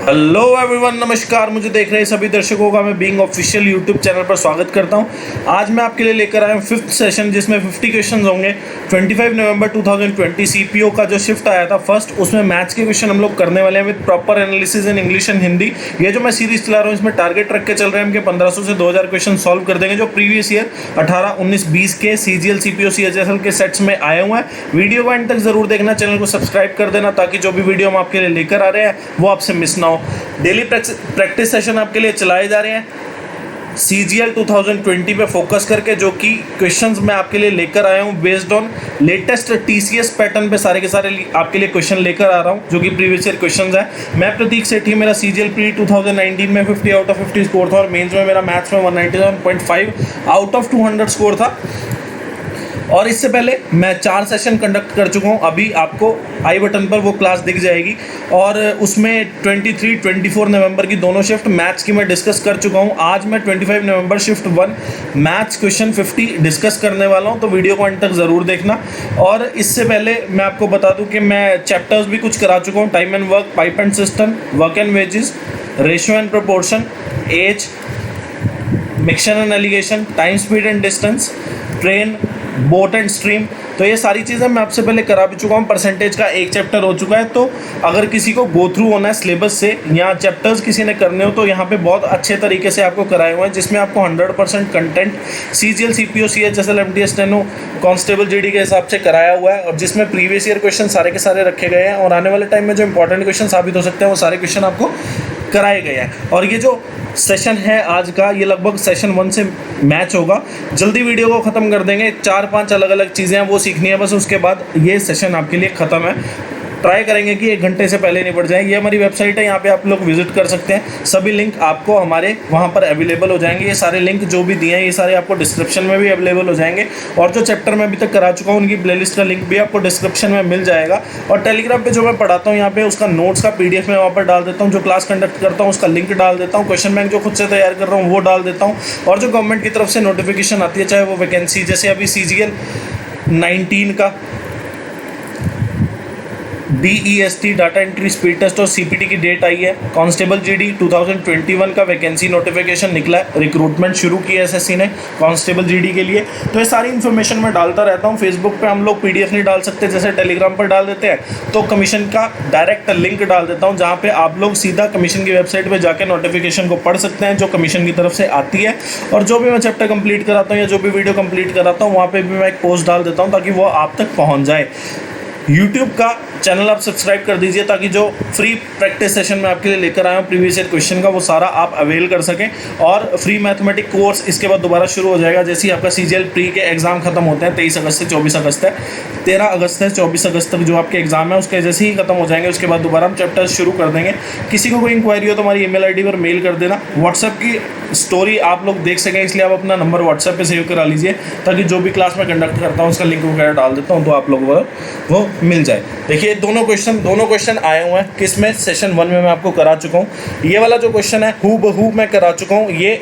Hello everyone, नमस्कार। मुझे देख रहे सभी दर्शकों का मैं बीइंग ऑफिशियल यूट्यूब चैनल पर स्वागत करता हूं। आज मैं आपके लिए लेकर आया हूं फिफ्थ सेशन, जिसमें 50 क्वेश्चन होंगे। 25 नवंबर 2020 सीपीओ का जो शिफ्ट आया था फर्स्ट, उसमें मैथ्स के क्वेश्चन हम लोग करने वाले हैं with proper analysis in English and Hindi. ये जो मैं सीरीज चला रहा हूँ, इसमें टारगेट रख के चल रहे हैं कि 1500 से 2000 क्वेश्चन सॉल्व कर देंगे, जो प्रीवियस ईयर 18, 19, 20 के सीजीएल, सीपीओ, सीएचएसएल के सेट्स में आए हुए हैं। वीडियो को एंड तक जरूर देखना, चैनल को सब्सक्राइब कर देना ताकि जो भी वीडियो हम आपके लिए लेकर आ रहे हैं वो आपसे मिस ना हो। डेली प्रैक्टिस सेशन आपके लिए चलाए जा रहे हैं सीजीएल 2020 पे फोकस करके, जो कि क्वेश्चंस मैं आपके लिए लेकर आया हूँ based on latest TCS pattern पे सारे के सारे आपके लिए क्वेश्चन लेकर आ रहा हूँ, जो कि प्रीवियस ईयर क्वेश्चंस है। मैं प्रतीक सेठी, मेरा सीजीएल प्री 2019 में 50 आउट ऑफ 50 स्कोर था और मेंस में मेरा मैथ्स में 197.5 आउट ऑफ 200 स्कोर था। और इससे पहले मैं 4 सेशन कंडक्ट कर चुका हूँ। अभी आपको आई बटन पर वो क्लास दिख जाएगी और उसमें 23, 24 नवंबर की दोनों शिफ्ट मैथ्स की मैं डिस्कस कर चुका हूँ। आज मैं 25 नवंबर शिफ्ट 1 मैथ्स क्वेश्चन 50 डिस्कस करने वाला हूँ, तो वीडियो को अंत तक ज़रूर देखना। और इससे पहले मैं आपको बता दूँ कि मैं चैप्टर्स भी कुछ करा चुका हूँ। Time and work, pipe and cistern, work and wages, ratio and proportion, age, mixture and alligation, time, speed and distance, train, boat and stream. तो ये सारी चीज़ें मैं आपसे पहले करा भी चुका हूँ। परसेंटेज का एक चैप्टर हो चुका है, तो अगर किसी को गो थ्रू होना है सिलेबस से या चैप्टर्स किसी ने करने हो, तो यहाँ पे बहुत अच्छे तरीके से आपको कराए हुए हैं, जिसमें आपको 100% content CGL, CPO, CHSL, MTS, steno, constable, GD के हिसाब से कराया हुआ है, और जिसमें प्रीवियस ईयर क्वेश्चन सारे के सारे रखे गए हैं और आने वाले टाइम में जो इंपॉर्टेंट क्वेश्चन साबित हो सकते हैं वो सारे क्वेश्चन आपको कराए गए हैं। और ये जो सेशन है आज का, ये लगभग सेशन 1 से मैच होगा। जल्दी वीडियो को ख़त्म कर देंगे। 4-5 अलग अलग चीज़ें हैं वो सीखनी है बस, उसके बाद ये सेशन आपके लिए ख़त्म है। ट्राई करेंगे कि 1 घंटे से पहले निपट जाए। ये हमारी वेबसाइट है, यहाँ पे आप लोग विजिट कर सकते हैं। सभी लिंक आपको हमारे वहाँ पर अवेलेबल हो जाएंगे। ये सारे लिंक जो भी दिए हैं ये सारे आपको डिस्क्रिप्शन में भी अवेलेबल हो जाएंगे, और जो चैप्टर मैं अभी तक करा चुका हूँ उनकी प्लेलिस्ट का लिंक भी आपको डिस्क्रिप्शन में मिल जाएगा। और टेलीग्राम पे जो मैं पढ़ाता हूँ यहाँ पे उसका नोट्स का PDF मैं वहाँ पर डाल देता हूँ। जो क्लास कंडक्ट करता हूँ उसका लिंक डाल देता हूँ। क्वेश्चन बैंक जो खुद से तैयार कर रहा हूँ वो डाल देता हूँ। और जो गवर्नमेंट की तरफ से नोटिफिकेशन आती है, चाहे वो वैकेंसी, जैसे अभी सीजीएल 19 का DEST data entry speed test और सीपीटी की डेट आई है। कांस्टेबल जीडी 2021 का वैकेंसी नोटिफिकेशन निकला है। रिक्रूटमेंट शुरू की है एसएससी ने कांस्टेबल जीडी के लिए। तो ये सारी इन्फॉर्मेशन मैं डालता रहता हूँ। फेसबुक पे हम लोग PDF नहीं डाल सकते, जैसे टेलीग्राम पर डाल देते हैं, तो कमीशन का डायरेक्ट लिंक डाल देता हूँ, जहाँ पे आप लोग सीधा कमीशन की वेबसाइट पर जाकर नोटिफिकेशन को पढ़ सकते हैं जो कमीशन की तरफ से आती है। और जो भी मैं चैप्टर कंप्लीट कराता हूँ या जो भी वीडियो कंप्लीट कराता हूँ, वहाँ पर भी मैं एक पोस्ट डाल देता हूँ ताकि वो आप तक पहुँच जाए। यूट्यूब का चैनल आप सब्सक्राइब कर दीजिए ताकि जो फ्री प्रैक्टिस सेशन मैं आपके लिए लेकर आया हूँ प्रीवियस ईयर क्वेश्चन का, वो सारा आप अवेल कर सकें। और फ्री मैथमेटिक कोर्स इसके बाद दोबारा शुरू हो जाएगा जैसे ही आपका सीजीएल प्री के एग्ज़ाम खत्म होते हैं। 23 अगस्त से 24 अगस्त है, 13 अगस्त से 24 अगस्त तक जो आपके एग्जाम है उसके जैसे ही खत्म हो जाएंगे, उसके बाद दोबारा हम चैप्टर्स शुरू कर देंगे। किसी को कोई इंक्वायरी हो तो हमारी ईमेल आईडी पर मेल कर देना। व्हाट्सएप की स्टोरी आप लोग देख सकें, इसलिए आप अपना नंबर व्हाट्सएप पे सेव करा लीजिए, ताकि जो भी क्लास में कंडक्ट करता हूँ उसका लिंक वगैरह डाल देता हूँ तो आप लोगों को वो मिल जाए। देखिए दोनों क्वेश्चन आए हुए हैं। किसमें? सेशन 1 में मैं आपको करा चुका हूँ। ये वाला जो क्वेश्चन है हू बहू मैं करा चुका हूँ। ये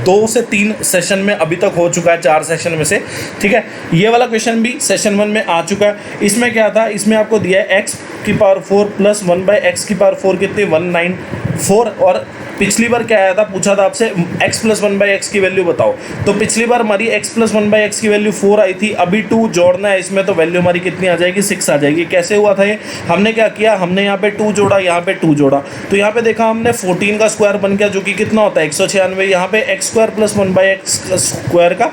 2 से 3 सेशन में अभी तक हो चुका है, 4 सेशन में से, ठीक है। ये वाला क्वेश्चन भी सेशन 1 में आ चुका है। इसमें क्या था, इसमें आपको दिया है x⁴ प्लस 1/x⁴ कितनी 194। और पिछली बार क्या आया था, पूछा था आपसे x + 1/x की वैल्यू बताओ। तो पिछली बार हमारी x + 1/x की वैल्यू 4 आई थी। अभी 2 जोड़ना है इसमें, तो वैल्यू हमारी कितनी आ जाएगी, 6 आ जाएगी। कैसे हुआ था ये? हमने क्या किया, हमने यहाँ पे 2 जोड़ा, यहाँ पे 2 जोड़ा, तो यहाँ पे देखा हमने 14 का स्क्वायर बन गया, जो कि कितना होता है 196। यहाँ पे x² + 1/x² का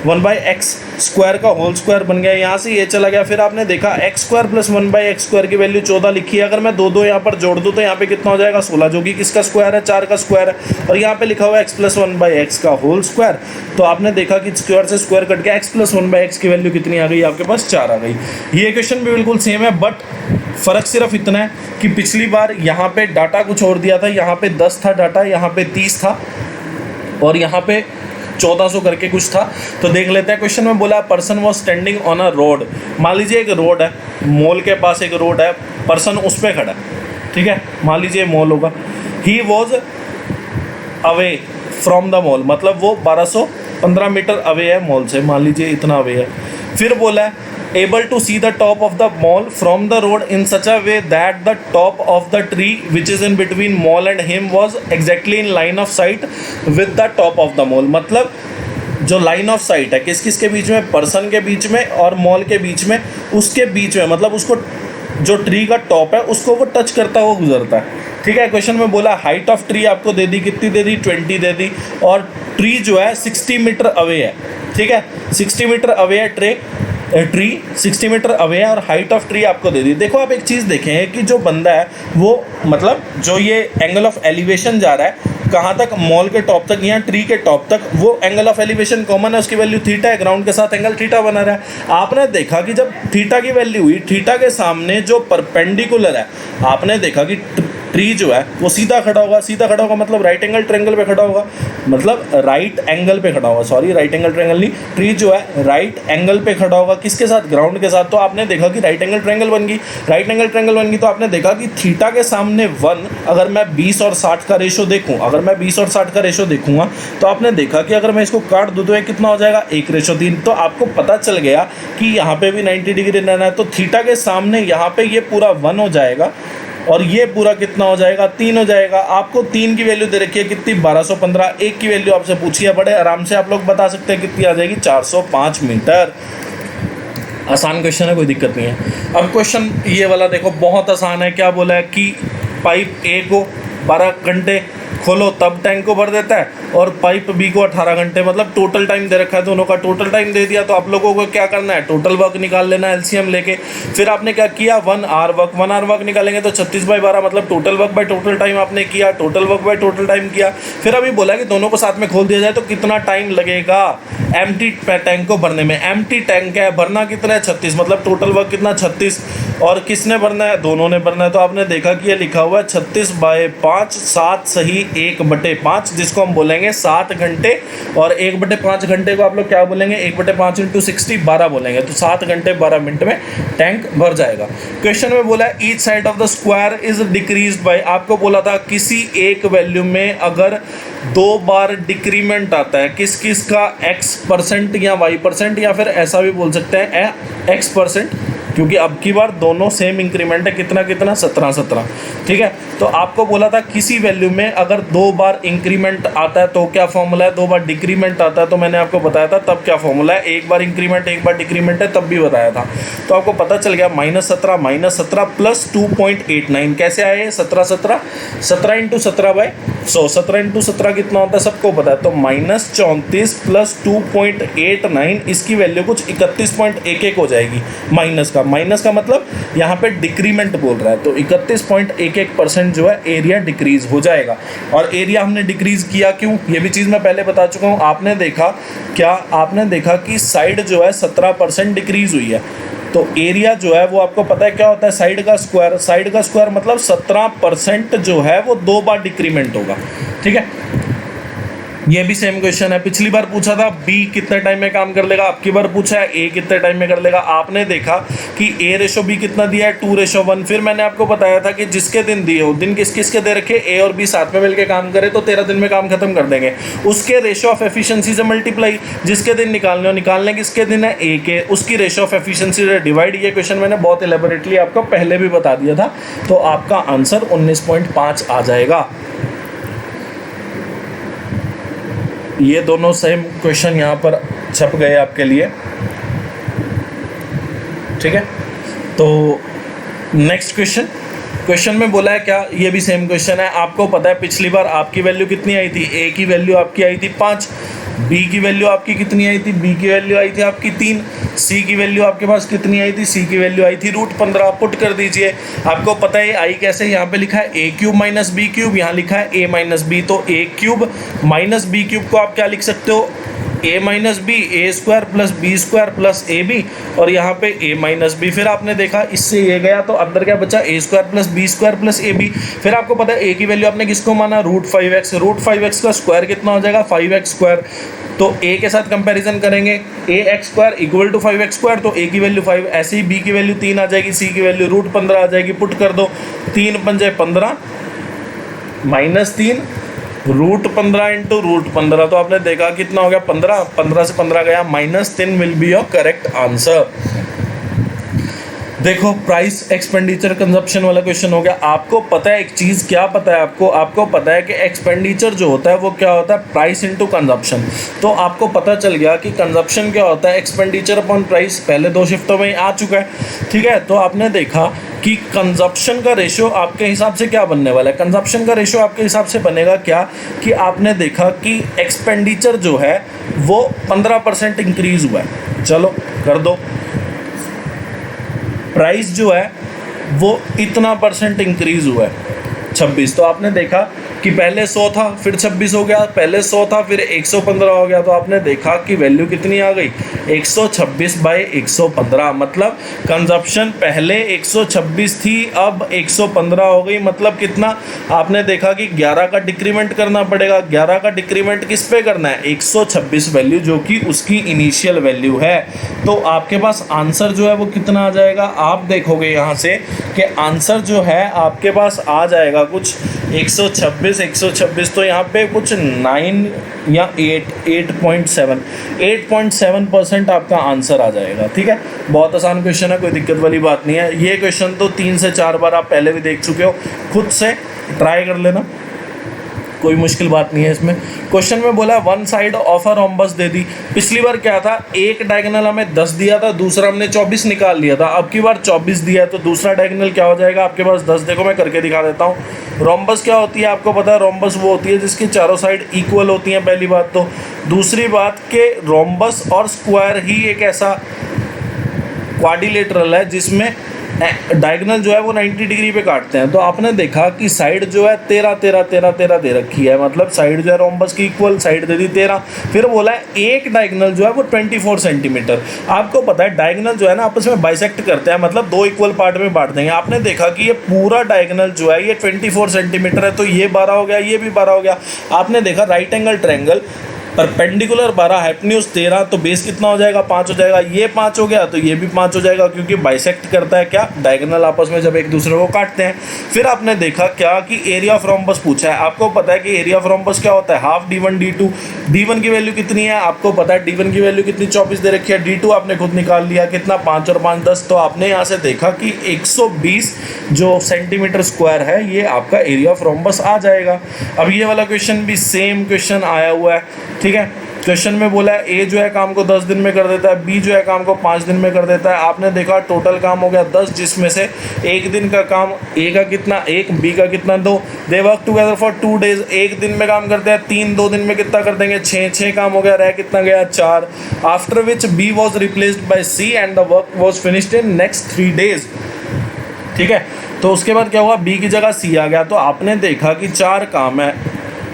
1/x² का होल स्क्वायर बन गया, यहाँ से ये चला गया। फिर आपने देखा x² + 1/x² की वैल्यू 14 लिखी है। अगर मैं 2 यहाँ पर जोड़ दूँ तो यहाँ पे कितना हो जाएगा 16, जो कि किसका स्क्वायर है, 4 का स्क्वायर है। और यहाँ पे लिखा हुआ है x + 1/x का होल स्क्वायर। तो आपने देखा कि स्क्वायर से स्क्वायर कट गया, x + 1/x की वैल्यू कितनी आ गई, आपके पास 4 आ गई। ये क्वेश्चन भी बिल्कुल सेम है, बट फ़र्क सिर्फ इतना है कि पिछली बार यहाँ पे डाटा कुछ और दिया था। यहाँ पे 10 था डाटा, यहाँ पे 30 था, और यहाँ पे 1400 करके कुछ था। तो देख लेते हैं। क्वेश्चन में बोला person was standing on a road. मान लीजिए एक रोड है, मॉल के पास एक रोड है, पर्सन उस पर खड़ा है, ठीक है। मान लीजिए मॉल होगा। He was away from the mall, मतलब वो 1215 मीटर अवे है मॉल से, मान लीजिए इतना अवे है। फिर बोला है able to see the top of the mall from the road in such a way that the top of the tree which is in between mall and him was exactly in line of sight with the top of the mall। मतलब जो line of site है किस किस के बीच में, person के बीच में और मॉल के बीच में, उसके बीच में, मतलब उसको जो ट्री का टॉप है उसको वो टच करता हुआ गुजरता है। ठीक है, क्वेश्चन में बोला हाइट ऑफ ट्री आपको दे दी, कितनी दे दी, 20 दे दी, और ट्री जो है 60 मीटर अवे है। ठीक है, 60 मीटर अवे है ट्री 60 मीटर अवे है और हाइट ऑफ ट्री आपको दे दी। देखो आप एक चीज़ देखें कि जो बंदा है वो मतलब जो ये एंगल ऑफ एलिवेशन जा रहा है कहाँ तक, मॉल के टॉप तक या ट्री के टॉप तक, वो एंगल ऑफ एलिवेशन कॉमन है, उसकी वैल्यू थीटा है, ग्राउंड के साथ एंगल थीटा बना रहा है। आपने देखा कि जब थीटा की वैल्यू हुई, थीटा के सामने जो परपेंडिकुलर है, आपने देखा कि ट्री जो है वो सीधा खड़ा होगा। सीधा खड़ा होगा मतलब राइट एंगल ट्रायंगल पे खड़ा होगा, मतलब राइट एंगल पे खड़ा होगा, सॉरी राइट एंगल ट्रायंगल नहीं, ट्री जो है राइट एंगल पे खड़ा होगा, किसके साथ, ग्राउंड के साथ। तो आपने देखा कि राइट एंगल ट्रायंगल बन गई, राइट एंगल ट्रायंगल बन गई। तो आपने देखा कि थीटा के सामने 1, अगर मैं 20 और 60 का रेशो देखूँ, अगर मैं 20 और 60 का रेशो देखूंगा तो आपने देखा कि अगर मैं इसको काट दूँ तो ये कितना हो जाएगा, 1:3। तो आपको पता चल गया कि यहाँ पे भी 90 डिग्री रहना है, तो थीटा के सामने यहाँ पे ये पूरा 1 हो जाएगा और ये पूरा कितना हो जाएगा, 3 हो जाएगा। आपको 3 की वैल्यू दे रखी है कितनी, 1215। 1 की वैल्यू आपसे पूछी है, बड़े आराम से आप लोग बता सकते हैं कितनी आ जाएगी, 405 मीटर। आसान क्वेश्चन है, कोई दिक्कत नहीं है। अब क्वेश्चन ये वाला देखो, बहुत आसान है। क्या बोला है कि पाइप ए को 12 घंटे खोलो तब टैंक को भर देता है, और पाइप बी को 18 घंटे, मतलब टोटल टाइम दे रखा है, दोनों का टोटल टाइम दे दिया। तो आप लोगों को क्या करना है, टोटल वर्क निकाल लेना है एलसीएम लेके। फिर आपने क्या किया, 1 आवर वर्क निकालेंगे तो 36/12, मतलब total work by total time आपने किया, total work by total time किया। फिर अभी बोला कि दोनों को साथ में खोल दिया जाए तो कितना टाइम लगेगा एम्प्टी टैंक को भरने में। एम्प्टी टैंक है, भरना कितना है, 36, मतलब टोटल वर्क कितना, 36, और किसने भरना है, दोनों ने भरना है। तो आपने देखा कि ये लिखा हुआ है 36/5, 7 सही 1/5, जिसको हम बोलेंगे 7 घंटे, और 1/5 घंटे को आप लोग क्या बोलेंगे, 1/5 × 60 12 बोलेंगे। तो 7 घंटे 12 मिनट में टैंक भर जाएगा। क्वेश्चन में बोला है each side of the square is decrease by, आपको बोला था किसी एक वैल्यू में अगर 2 बार डिक्रीमेंट आता है, किस किस का, x% या y%, या फिर ऐसा भी बोल सकते हैं x%, क्योंकि अब की बार दोनों सेम इंक्रीमेंट है, कितना कितना, 17। ठीक है, तो आपको बोला था किसी वैल्यू में अगर 2 बार इंक्रीमेंट आता है तो क्या फॉर्मूला है, 2 बार डिक्रीमेंट आता है तो मैंने आपको बताया था तब क्या फॉर्मूला है, 1 बार इंक्रीमेंट 1 बार डिक्रीमेंट है तब भी बताया था। तो आपको पता चल गया -17 प्लस 2.89 कैसे आए, 17 × 17/100, 17 × 17 कितना होता है सबको पता है। तो -34 प्लस 2.89, इसकी वैल्यू कुछ 31.11 हो जाएगी। माइनस का मतलब यहाँ पे डिक्रीमेंट बोल रहा है, तो 31.11% जो है एरिया डिक्रीज हो जाएगा। और एरिया हमने डिक्रीज किया क्यों, ये भी चीज़ मैं पहले बता चुका हूँ। आपने देखा कि साइड जो है 17% डिक्रीज हुई है, तो एरिया जो है वो आपको पता है क्या होता है, साइड का स्क्वायर मतलब 17% जो है वो 2 बार डिक्रीमेंट होगा। ठीक है, ये भी सेम क्वेश्चन है। पिछली बार पूछा था बी कितने टाइम में काम कर लेगा, अब की बार पूछा है ए कितने टाइम में कर लेगा। आपने देखा कि A/B कितना दिया है, 2:1। फिर मैंने आपको बताया था कि जिसके दिन दिए हो, दिन किस किस के दे रखे, ए और बी साथ में मिलकर काम करे तो 13 दिन में काम खत्म कर देंगे। उसके रेशो ऑफ एफिशिएंसी से मल्टीप्लाई, जिसके दिन निकालने किसके दिन है, ए के, उसकी रेशो ऑफ एफिशिएंसी से डिवाइड। ये क्वेश्चन मैंने बहुत एलेबोरेटली आपको पहले भी बता दिया था। तो आपका आंसर 19.5 आ जाएगा। ये दोनों सेम क्वेश्चन यहाँ पर छप गए आपके लिए। ठीक है, तो नेक्स्ट क्वेश्चन में बोला है क्या, ये भी सेम क्वेश्चन है। आपको पता है पिछली बार आपकी वैल्यू कितनी आई थी, ए की वैल्यू आपकी आई थी 5, बी की वैल्यू आपकी कितनी आई थी, बी की वैल्यू आई थी आपकी 3, सी की वैल्यू आपके पास कितनी आई थी, सी की वैल्यू आई थी √15। पुट कर दीजिए। आपको पता है आई कैसे, यहाँ पे लिखा है a³ - b³, यहाँ लिखा है a - b, तो a³ - b³ को आप क्या लिख सकते हो, a - b, a² + b² + ab, और यहाँ पे a - b। फिर आपने देखा इससे ये गया तो अंदर क्या बचा, a² + b² + ab। फिर आपको पता है a की वैल्यू आपने किसको माना, √5x का स्क्वायर कितना हो जाएगा, 5x²। तो a के साथ कंपैरिजन करेंगे, ax² = 5x², तो a की वैल्यू 5, ऐसे ही b की वैल्यू 3 आ जाएगी, c की वैल्यू √15 आ जाएगी। पुट कर दो, 3 × 5 = 15 -3 √15 × √15, तो आपने देखा कितना हो गया, 15 से 15 गया, -3 will be your correct answer. देखो, प्राइस एक्सपेंडिचर कंजप्शन वाला क्वेश्चन हो गया। आपको पता है एक चीज़, क्या पता है आपको पता है कि एक्सपेंडिचर जो होता है वो क्या होता है, प्राइस इनटू कंजप्शन। तो आपको पता चल गया कि कंजप्शन क्या होता है, एक्सपेंडिचर अपॉन प्राइस। पहले 2 शिफ्टों में आ चुका है, ठीक है। तो आपने देखा कि कंजप्शन का रेशियो आपके हिसाब से क्या बनने वाला है। कंजप्शन का रेशियो आपके हिसाब से बनेगा क्या, कि आपने देखा कि एक्सपेंडिचर जो है वो 15% इंक्रीज़ हुआ है। चलो कर दो, प्राइस जो है वो इतना परसेंट इंक्रीज़ हुआ है 26। तो आपने देखा कि पहले 100 था, फिर 26 हो गया, पहले 100 था, फिर 115 हो गया। तो आपने देखा कि वैल्यू कितनी आ गई, 126/115। मतलब कंजप्शन पहले 126 थी, अब 115 हो गई। मतलब कितना, आपने देखा कि 11 का डिक्रीमेंट करना पड़ेगा। 11 का डिक्रीमेंट किस पे करना है, 126 वैल्यू, जो कि उसकी इनिशियल वैल्यू है। तो आपके पास आंसर जो है वो कितना आ जाएगा, आप देखोगे यहाँ से कि आंसर जो है आपके पास आ जाएगा कुछ 126। तो यहाँ पे कुछ 9 या 8.7% आपका आंसर आ जाएगा, ठीक है। बहुत आसान क्वेश्चन है, कोई दिक्कत वाली बात नहीं है। ये क्वेश्चन तो 3 से 4 बार आप पहले भी देख चुके हो, खुद से ट्राई कर लेना, कोई मुश्किल बात नहीं है इसमें। क्वेश्चन में बोला one side of a rhombus दे दी। पिछली बार क्या था, एक डायगोनल हमें 10 दिया था, दूसरा हमने 24 निकाल लिया था। अब की बार 24 दिया है, तो दूसरा डायगोनल क्या हो जाएगा आपके पास 10। देखो मैं करके दिखा देता हूँ। रोम्बस क्या होती है आपको पता है, रोम्बस वो होती है जिसकी चारों साइड इक्वल होती हैं, पहली बात तो। दूसरी बात कि रोम्बस और स्क्वायर ही एक ऐसा क्वाड्रिलेटरल है जिसमें डायगोनल जो है वो 90 डिग्री पे काटते हैं। तो आपने देखा कि साइड जो है 13 दे रखी है, मतलब साइड जो है रोम्बस की इक्वल साइड दे दी 13। फिर बोला है एक डायगोनल जो है वो 24 सेंटीमीटर। आपको पता है डायगोनल जो है ना आपस में बाइसेक्ट करते हैं, मतलब 2 इक्वल पार्ट में बांट देंगे। आपने देखा कि ये पूरा डायगोनल जो है ये 24 सेंटीमीटर है, तो ये 12 हो गया, ये भी 12 हो गया। आपने देखा right angle triangle, perpendicular 12, hypotenuse 13, तो बेस कितना हो जाएगा, 5 हो जाएगा। ये 5 हो गया तो ये भी 5 हो जाएगा, क्योंकि बाइसेक्ट करता है क्या, डायगोनल आपस में जब एक दूसरे को काटते हैं। फिर आपने देखा क्या कि एरिया ऑफ रोम्बस पूछा है। आपको पता है कि एरिया ऑफ रोम्बस क्या होता है, हाफ d1 d2। d1 की वैल्यू कितनी है आपको पता है, d1 की वैल्यू कितनी 24 दे रखी है। d2 आपने खुद निकाल लिया कितना, 5 और 5 10। तो आपने यहाँ से देखा कि 120 जो सेंटीमीटर स्क्वायर है ये आपका एरिया ऑफ रोम्बस आ जाएगा। अब ये वाला क्वेश्चन भी सेम क्वेश्चन आया हुआ है, ठीक है। क्वेश्चन में बोला है ए जो है काम को 10 दिन में कर देता है, बी जो है काम को 5 दिन में कर देता है। आपने देखा टोटल काम हो गया 10, जिसमें से एक दिन का काम ए का कितना 1, बी का कितना 2। They work together for 2 days, एक दिन में काम करते हैं 3, 2 दिन में कितना कर देंगे 6 काम हो गया, रह कितना गया 4। After which B was replaced by C and the work was finished in next 3 days, ठीक है। तो उसके बाद क्या हुआ, बी की जगह सी आ गया। तो आपने देखा कि 4 काम है,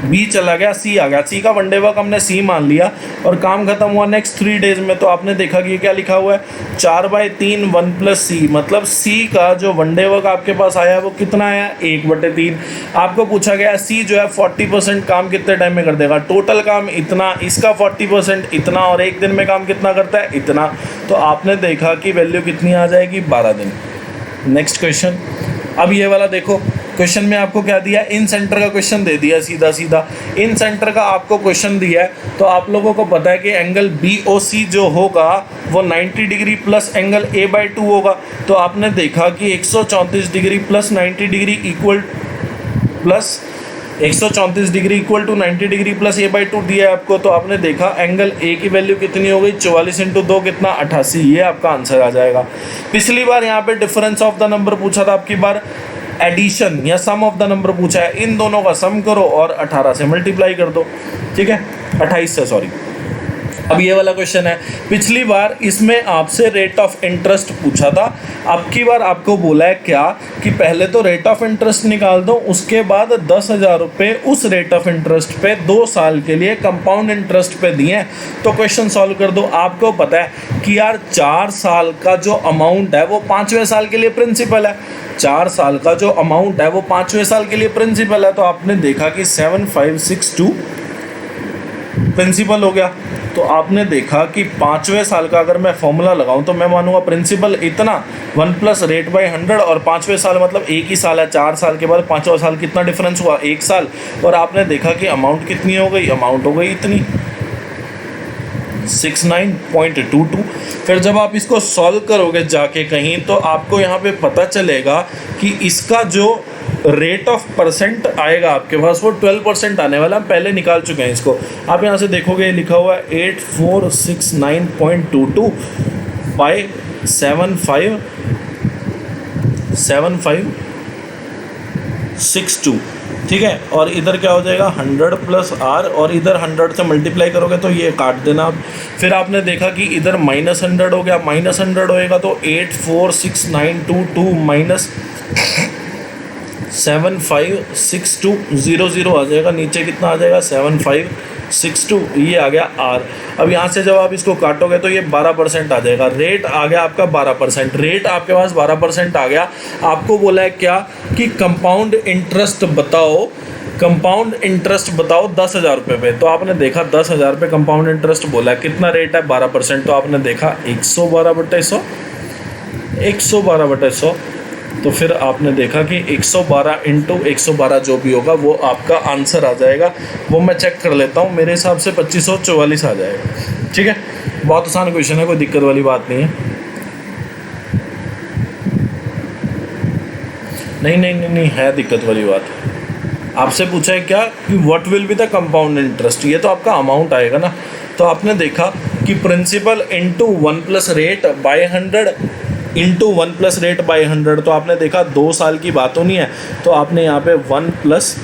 बी चला गया, सी आ गया। सी का वन डे वर्क हमने सी मान लिया और काम खत्म हुआ नेक्स्ट 3 डेज में। तो आपने देखा कि ये क्या लिखा हुआ है 4/3 1 + c, मतलब सी का जो वन डे वर्क आपके पास आया है वो कितना आया 1/3। आपको पूछा गया सी जो है 40% काम कितने टाइम में कर देगा, टोटल काम इतना, इसका 40% इतना, और एक दिन में काम कितना करता है इतना। तो आपने देखा कि वैल्यू कितनी आ जाएगी 12 दिन। नेक्स्ट क्वेश्चन, अब ये वाला देखो, क्वेश्चन में आपको क्या दिया, इन सेंटर का क्वेश्चन दे दिया सीधा। इन सेंटर का आपको क्वेश्चन दिया है, तो आप लोगों को पता है कि एंगल BOC जो होगा वो 90 डिग्री प्लस एंगल A/2 होगा। तो आपने देखा कि 134 degree plus 90 degree equal plus 134 degree equal to 90 degree plus A/2 दिया है आपको। तो आपने देखा एंगल A की वैल्यू कितनी हो गई 44 × 2 कितना 88, ये आपका आंसर आ जाएगा। पिछली बार यहाँ पे डिफरेंस ऑफ द नंबर पूछा था, आपकी बार एडिशन या सम ऑफ द नंबर पूछा है। इन दोनों का सम करो और 18 से मल्टीप्लाई कर दो, ठीक है, 28 से, सॉरी। अब ये वाला क्वेश्चन है, पिछली बार इसमें आपसे रेट ऑफ इंटरेस्ट पूछा था। अब की बार आपको बोला है क्या कि पहले तो रेट ऑफ इंटरेस्ट निकाल दो, उसके बाद 10,000 रुपये उस रेट ऑफ इंटरेस्ट पे 2 साल के लिए कंपाउंड इंटरेस्ट पे दिए हैं। तो क्वेश्चन सॉल्व कर दो। आपको पता है कि यार 4 साल का जो अमाउंट है वो 5वें साल के लिए प्रिंसिपल है। 4 साल का जो अमाउंट है वो 5वें साल के लिए प्रिंसिपल है। तो आपने देखा कि 7562 प्रिंसिपल हो गया। तो आपने देखा कि 5वें साल का अगर मैं फॉर्मूला लगाऊं तो मैं मानूंगा प्रिंसिपल इतना 1 + rate/100, और 5वें साल मतलब एक ही साल है, 4 साल के बाद 5वां साल कितना डिफरेंस हुआ 1 साल। और आपने देखा कि अमाउंट कितनी हो गई, अमाउंट हो गई इतनी 69.22। फिर जब आप इसको सॉल्व करोगे जाके कहीं तो आपको यहाँ पे पता चलेगा कि इसका जो रेट ऑफ परसेंट आएगा आपके पास वो 12% आने वाला। हम पहले निकाल चुके हैं इसको। आप यहाँ से देखोगे लिखा हुआ है 8469.22 बाई 7562, ठीक है। और इधर क्या हो जाएगा 100 प्लस आर, और इधर 100 से मल्टीप्लाई करोगे तो ये काट देना आप। फिर आपने देखा कि इधर -100 हो गया, -100 होएगा तो 846922 माइनस 756200 आ जाएगा। नीचे कितना आ जाएगा 7562, ये आ गया आर। अब यहाँ से जब आप इसको काटोगे तो ये 12% आ जाएगा। रेट आ गया आपका 12%। रेट आपके पास 12% आ गया। आपको बोला है क्या कि कंपाउंड इंटरेस्ट बताओ, कंपाउंड इंटरेस्ट बताओ 10,000 रुपये पे। तो आपने देखा 10,000 पे कंपाउंड इंटरेस्ट बोला है, कितना रेट है 12%। तो आपने देखा 112/100, 112/100। तो फिर आपने देखा कि 112 इंटू 112 जो भी होगा वो आपका आंसर आ जाएगा। वो मैं चेक कर लेता हूँ, मेरे हिसाब से 2544 आ जाएगा, ठीक है। बहुत आसान क्वेश्चन है, कोई दिक्कत वाली बात नहीं है। नहीं है दिक्कत वाली बात। आपसे पूछा है क्या कि what will be the compound interest, ये तो आपका अमाउंट आएगा ना। तो आपने देखा कि principal into 1 plus rate by 100 into 1 plus rate by 100। तो आपने देखा 2 साल की बात होनी है, तो आपने यहाँ पे 1 प्लस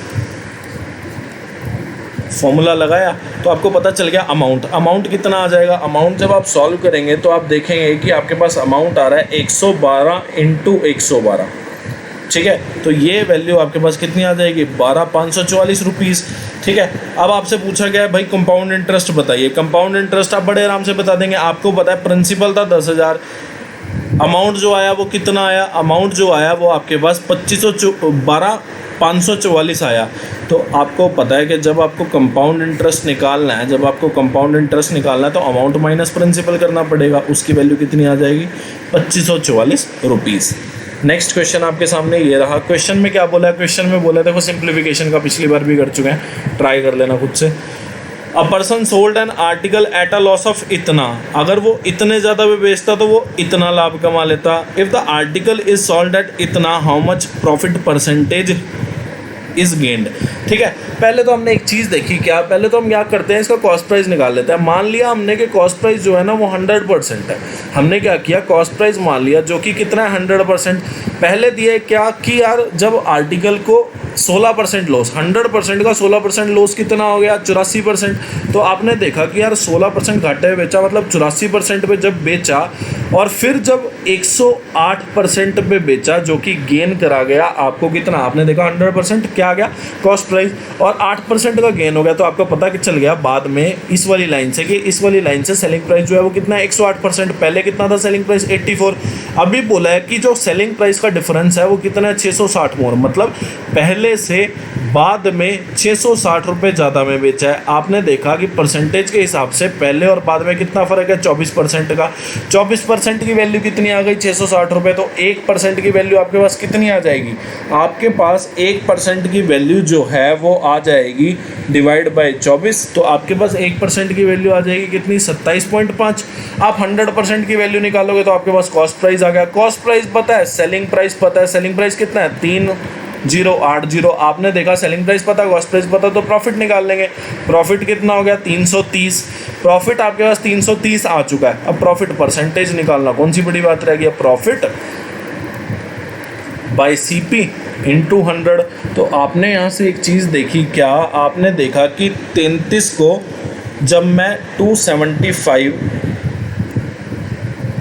फॉर्मूला लगाया तो आपको पता चल गया अमाउंट। अमाउंट कितना आ जाएगा, अमाउंट जब आप सॉल्व करेंगे तो आप देखेंगे कि आपके पास अमाउंट आ रहा है 112 इंटू 112, ठीक है। तो ये वैल्यू आपके पास कितनी आ जाएगी 12,544 रुपीज़, ठीक है। अब आपसे पूछा गया है भाई कंपाउंड इंटरेस्ट बताइए। कंपाउंड इंटरेस्ट आप बड़े आराम से बता देंगे। आपको पता है प्रिंसिपल था 10,000, अमाउंट जो आया वो कितना आया, अमाउंट जो आया वो आपके पास 12,544 आया। तो आपको पता है कि जब आपको कंपाउंड इंटरेस्ट निकालना है, जब आपको कंपाउंड इंटरेस्ट निकालना है तो अमाउंट माइनस प्रिंसिपल करना पड़ेगा। उसकी वैल्यू कितनी आ जाएगी 2544 रुपीज़। नेक्स्ट क्वेश्चन आपके सामने ये रहा। क्वेश्चन में क्या बोला है, क्वेश्चन में बोला था वो सिंप्लीफिकेशन का, पिछली बार भी कर चुके हैं, ट्राई कर लेना खुद से। A person sold an article at a loss of इतना, अगर वो इतने ज़्यादा में बेचता तो वो इतना लाभ कमा लेता। If the article is sold at इतना, how much profit percentage is gained, ठीक है। पहले तो हमने एक चीज़ देखी, क्या पहले तो हम क्या करते हैं इसका कॉस्ट प्राइस निकाल लेते हैं। मान लिया हमने कि कॉस्ट प्राइस जो है ना वो 100% है। हमने क्या किया कॉस्ट प्राइस मान लिया जो कि कितना है 100%। पहले दिया क्या कि यार जब आर्टिकल को 16% लॉस, 100% का 16% लॉस कितना हो गया 84%। तो आपने देखा कि यार 16% घाटे में बेचा, मतलब 84% पे जब बेचा और फिर जब 108% पे बेचा जो कि गेन करा गया आपको कितना, आपने देखा 100% क्या आ गया कॉस्ट प्राइस और 8% का गेन हो गया। तो आपको पता कि चल गया बाद में इस वाली लाइन से कि इस वाली लाइन से सेलिंग प्राइस जो है वो कितना है 108%। पहले कितना था सेलिंग प्राइस 84। अभी बोला है कि जो सेलिंग प्राइस का डिफरेंस है वो कितना है 660 मोर, मतलब पहले से बाद में 660 रुपये ज़्यादा में बेचा है। आपने देखा कि परसेंटेज के हिसाब से पहले और बाद में कितना फ़र्क है 24% का। 24% की वैल्यू कितनी आ गई 660 रुपये। तो 1% की वैल्यू आपके पास कितनी आ जाएगी, आपके पास 1% की वैल्यू जो है वो आ जाएगी डिवाइड बाय 24। तो आपके पास 1% की वैल्यू आ जाएगी कितनी 27.5। आप 100% की वैल्यू निकालोगे तो आपके पास कॉस्ट प्राइस आ गया। कॉस्ट प्राइस पता है, सेलिंग प्राइस पता है, सेलिंग प्राइस कितना है 3080। आपने देखा सेलिंग प्राइस पता, कॉस्ट प्राइस पता, तो प्रॉफिट निकाल लेंगे। प्रॉफिट कितना हो गया 330। प्रॉफिट आपके पास 330 आ चुका है। अब प्रॉफिट परसेंटेज निकालना कौन सी बड़ी बात रह गई। Profit by CP into 100। तो आपने यहाँ से एक चीज़ देखी, क्या आपने देखा कि 33 को जब मैं 275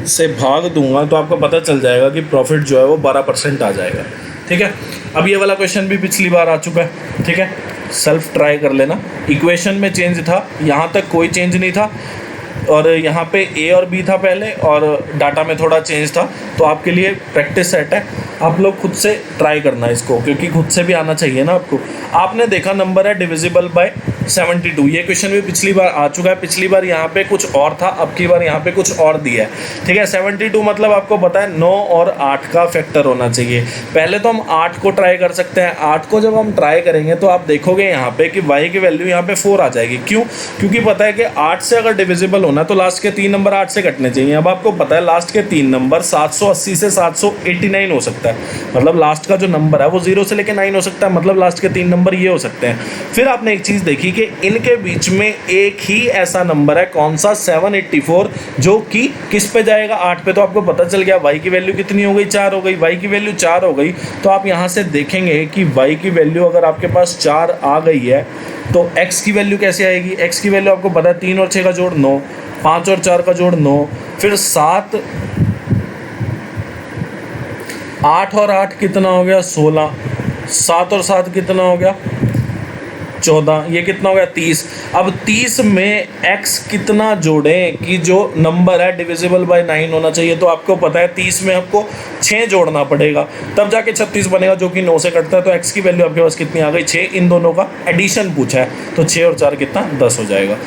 से भाग दूंगा तो आपको पता चल जाएगा कि प्रॉफिट जो है वो 12% आ जाएगा, ठीक है। अब ये वाला क्वेश्चन भी पिछली बार आ चुका है, ठीक है। सेल्फ ट्राई कर लेना। इक्वेशन में चेंज था, यहाँ तक कोई चेंज नहीं था और यहाँ पे ए और बी था पहले और डाटा में थोड़ा चेंज था। तो आपके लिए प्रैक्टिस सेट है, आप लोग खुद से ट्राई करना इसको, क्योंकि खुद से भी आना चाहिए ना आपको। आपने देखा नंबर है डिविजिबल बाय 72। ये क्वेश्चन भी पिछली बार आ चुका है, पिछली बार यहाँ पे कुछ और था, अब की बार यहाँ पे कुछ और दिया है। ठीक है, 72 मतलब आपको पता है 9 और 8 का फैक्टर होना चाहिए। पहले तो हम 8 को ट्राई कर सकते हैं। 8 को जब हम ट्राई करेंगे तो आप देखोगे यहाँ पे कि y की वैल्यू यहाँ पे 4 आ जाएगी। क्यों? क्योंकि पता है कि 8 से अगर डिविजिबल होना तो लास्ट के 3 नंबर 8 से कटने चाहिए। अब आपको पता है लास्ट के 3 नंबर 780 से 789 हो सकता है, मतलब लास्ट का जो नंबर है वो 0 से लेकर 9 हो सकता है, मतलब लास्ट के 3 नंबर ये हो सकते हैं। फिर आपने एक चीज़ देखी कि इनके बीच में एक ही ऐसा नंबर है, कौन सा? 784, जो कि किस पे जाएगा? 8 पे। तो आपको पता चल गया y की वैल्यू कितनी हो गई? 4 हो गई। y की वैल्यू 4 हो गई तो आप यहाँ से देखेंगे कि y की वैल्यू अगर आपके पास 4 आ गई है तो x की वैल्यू कैसे आएगी? x की वैल्यू आपको पता है 3 और 6 का जोड़ 9, 5 और 4 का जोड़ 9, फिर 7, 8 और 8 कितना हो गया? 16, 7 और 7 कितना हो गया? 14, ये कितना हो गया? 30। अब 30 में x कितना जोड़ें कि जो नंबर है डिविजिबल बाय 9 होना चाहिए? तो आपको पता है 30 में आपको 6 जोड़ना पड़ेगा, तब जाके 36 बनेगा, जो कि 9 से कटता है। तो x की वैल्यू आपके पास कितनी आ गई? 6। इन दोनों का एडिशन पूछा है तो 6 और 4 कितना? 10 हो जाएगा।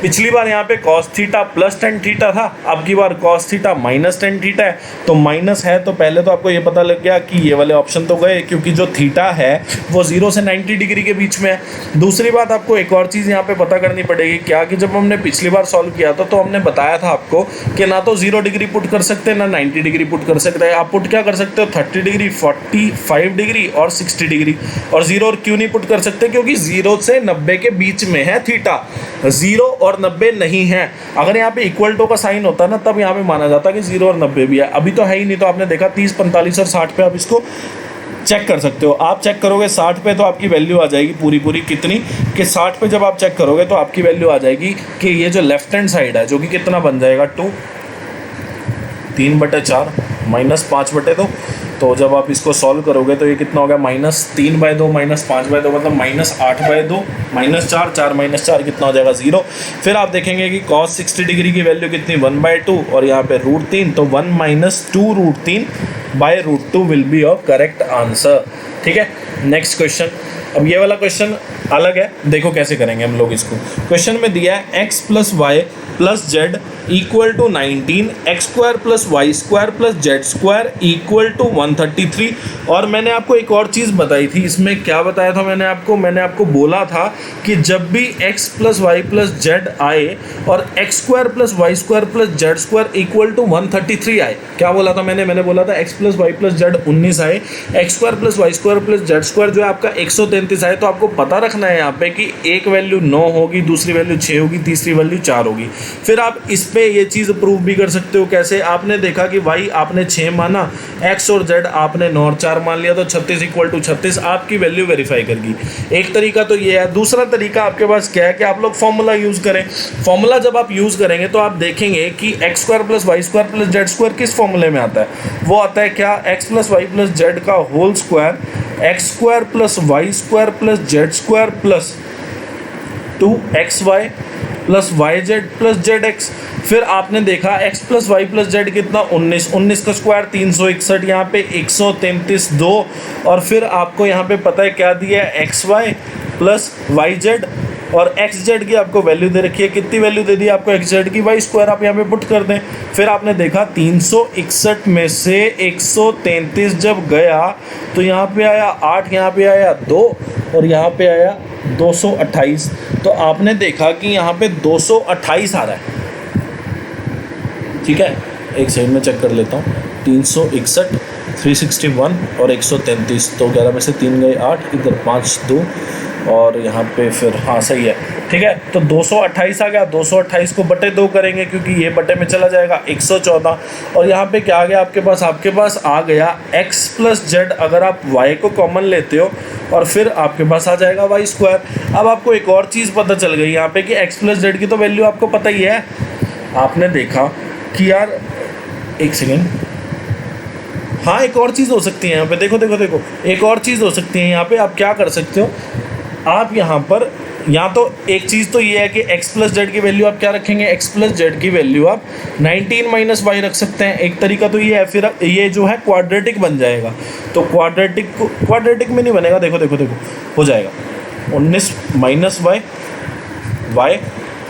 पिछली बार यहाँ पे cos theta plus tan theta था, अब की बार cos theta minus tan theta है। तो माइनस है तो पहले तो आपको ये पता लग गया कि ये वाले ऑप्शन तो गए, क्योंकि जो थीटा है वो 0 से 90 डिग्री के बीच में है। दूसरी बात आपको एक और चीज़ यहाँ पे पता करनी पड़ेगी, क्या कि जब हमने पिछली बार सॉल्व किया था तो हमने बताया था आपको कि ना तो 0 डिग्री पुट कर सकते हैं ना 90 डिग्री पुट कर सकते हैं। आप पुट क्या कर सकते हो? 30 डिग्री, 45 डिग्री और 60 डिग्री। और 0 और क्यों नहीं पुट कर सकते? क्योंकि 0 से 90 के बीच में है थीटा, 0 और 90 नहीं है। अगर यहाँ पे इक्वल टू का साइन होता ना तब यहाँ पे माना जाता कि 0 और 90 भी है, अभी तो है ही नहीं। तो आपने देखा 30, 45 और 60 पे आप इसको चेक कर सकते हो। आप चेक करोगे 60 पे तो आपकी वैल्यू आ जाएगी पूरी कितनी, कि 60 पे जब आप चेक करोगे तो आपकी वैल्यू आ जाएगी कि ये जो लेफ्ट हैंड साइड है जो कि कितना बन जाएगा 2, 3/4 माइनस 5/2। तो जब आप इसको सॉल्व करोगे तो ये कितना हो गया? -3/2 -5/2 मतलब -8/2 -4, 4 -4 कितना हो जाएगा? 0। फिर आप देखेंगे कि cos 60 डिग्री की वैल्यू कितनी? 1/2 और यहाँ पे √3, तो 1 - 2√3/√2 will be your correct answer. ठीक है, नेक्स्ट क्वेश्चन। अब ये वाला क्वेश्चन अलग है, देखो कैसे करेंगे हम लोग इसको। क्वेश्चन में दिया है x + y + z = 19, x² + y² + z² = 133। और मैंने आपको एक और चीज़ बताई थी, इसमें क्या बताया था मैंने आपको बोला था कि जब भी x + y + z आए और x² + y² + z² = 133 आए। क्या बोला था मैंने बोला था x + y + z 19 आए, x² + y² + z² जो है आपका 133 आए। तो आपको पता रखना है यहाँ पे कि एक वैल्यू 9 होगी, दूसरी वैल्यू 6 होगी, तीसरी वैल्यू 4 होगी। फिर आप इस पे ये चीज़ प्रूव भी कर सकते हो। कैसे? आपने देखा कि y आपने 6 माना, x और z आपने 9 और 4 मान लिया, तो 36 = 36 आपकी वैल्यू वेरीफाई करगी। एक तरीका तो ये है। दूसरा तरीका आपके पास क्या है कि आप लोग फॉर्मूला यूज़ करें। फॉर्मूला जब आप यूज़ करेंगे तो आप देखेंगे कि x² + y² + z² किस फॉर्मूले में आता है? वो आता है क्या? x + y + z का whole square, x² + y² + z² + 2xy + yz + zx। फिर आपने देखा x + y + z कितना? 19, 19 का स्क्वायर 361, यहाँ पे 133, 2। और फिर आपको यहाँ पे पता है क्या दिया है? xy + yz और xz की आपको वैल्यू दे रखी है। कितनी वैल्यू दे दी आपको xz की? y² आप यहाँ पे पुट कर दें। फिर आपने देखा 361 में से 133 जब गया तो यहाँ पे आया 8, यहाँ पे आया 2 और यहाँ पे आया 228। तो आपने देखा कि यहाँ पे 228 आ रहा है। ठीक है, एक साइड में चेक कर लेता हूँ। 361, 361 और 133, तो 11 में से 3 गए 8, इधर 5, 2 और यहाँ पे फिर हाँ सही है। ठीक है, तो 228 आ गया। 228 को बटे 2 करेंगे क्योंकि ये बटे में चला जाएगा, 114। और यहाँ पे क्या आ गया आपके पास आ गया x + z। अगर आप y को कॉमन लेते हो और फिर आपके पास आ जाएगा y²। अब आपको एक और चीज़ पता चल गई यहाँ पे कि x + z की तो वैल्यू आपको पता ही है। आपने देखा कि यार एक सेकेंड, हाँ एक और चीज़ हो सकती है यहाँ पे। देखो एक और चीज़ हो सकती है यहाँ पे। आप क्या कर सकते हो? आप यहाँ पर या तो एक चीज़ तो ये है कि x + z की वैल्यू आप क्या रखेंगे? x + z की वैल्यू आप 19 - y रख सकते हैं। एक तरीका तो ये है। फिर ये जो है क्वाड्रेटिक बन जाएगा। तो क्वाड्रेटिक में नहीं बनेगा। देखो हो जाएगा। 19 माइनस वाई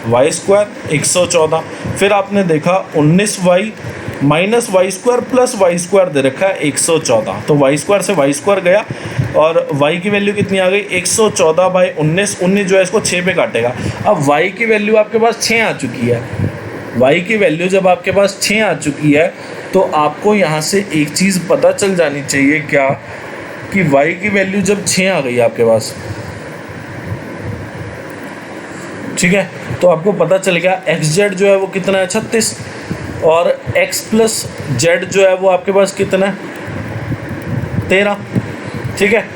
वाई स्क्वायर 114। फिर आपने देखा 19y minus y square plus y square दे रखा है 114, तो वाई स्क्वायर से वाई स्क्वायर गया और y की वैल्यू कितनी आ गई 114 बाई 19 जो है इसको 6 पे काटेगा। अब y की वैल्यू आपके पास 6 आ चुकी है। y की वैल्यू जब आपके पास 6 आ चुकी है तो आपको यहाँ से एक चीज़ पता चल जानी चाहिए क्या, कि y की वैल्यू जब 6 आ गई आपके पास, ठीक है, तो आपको पता चल गया xz जो है वो कितना है 36 और x प्लस जेड जो है वो आपके पास कितना है 13, ठीक है।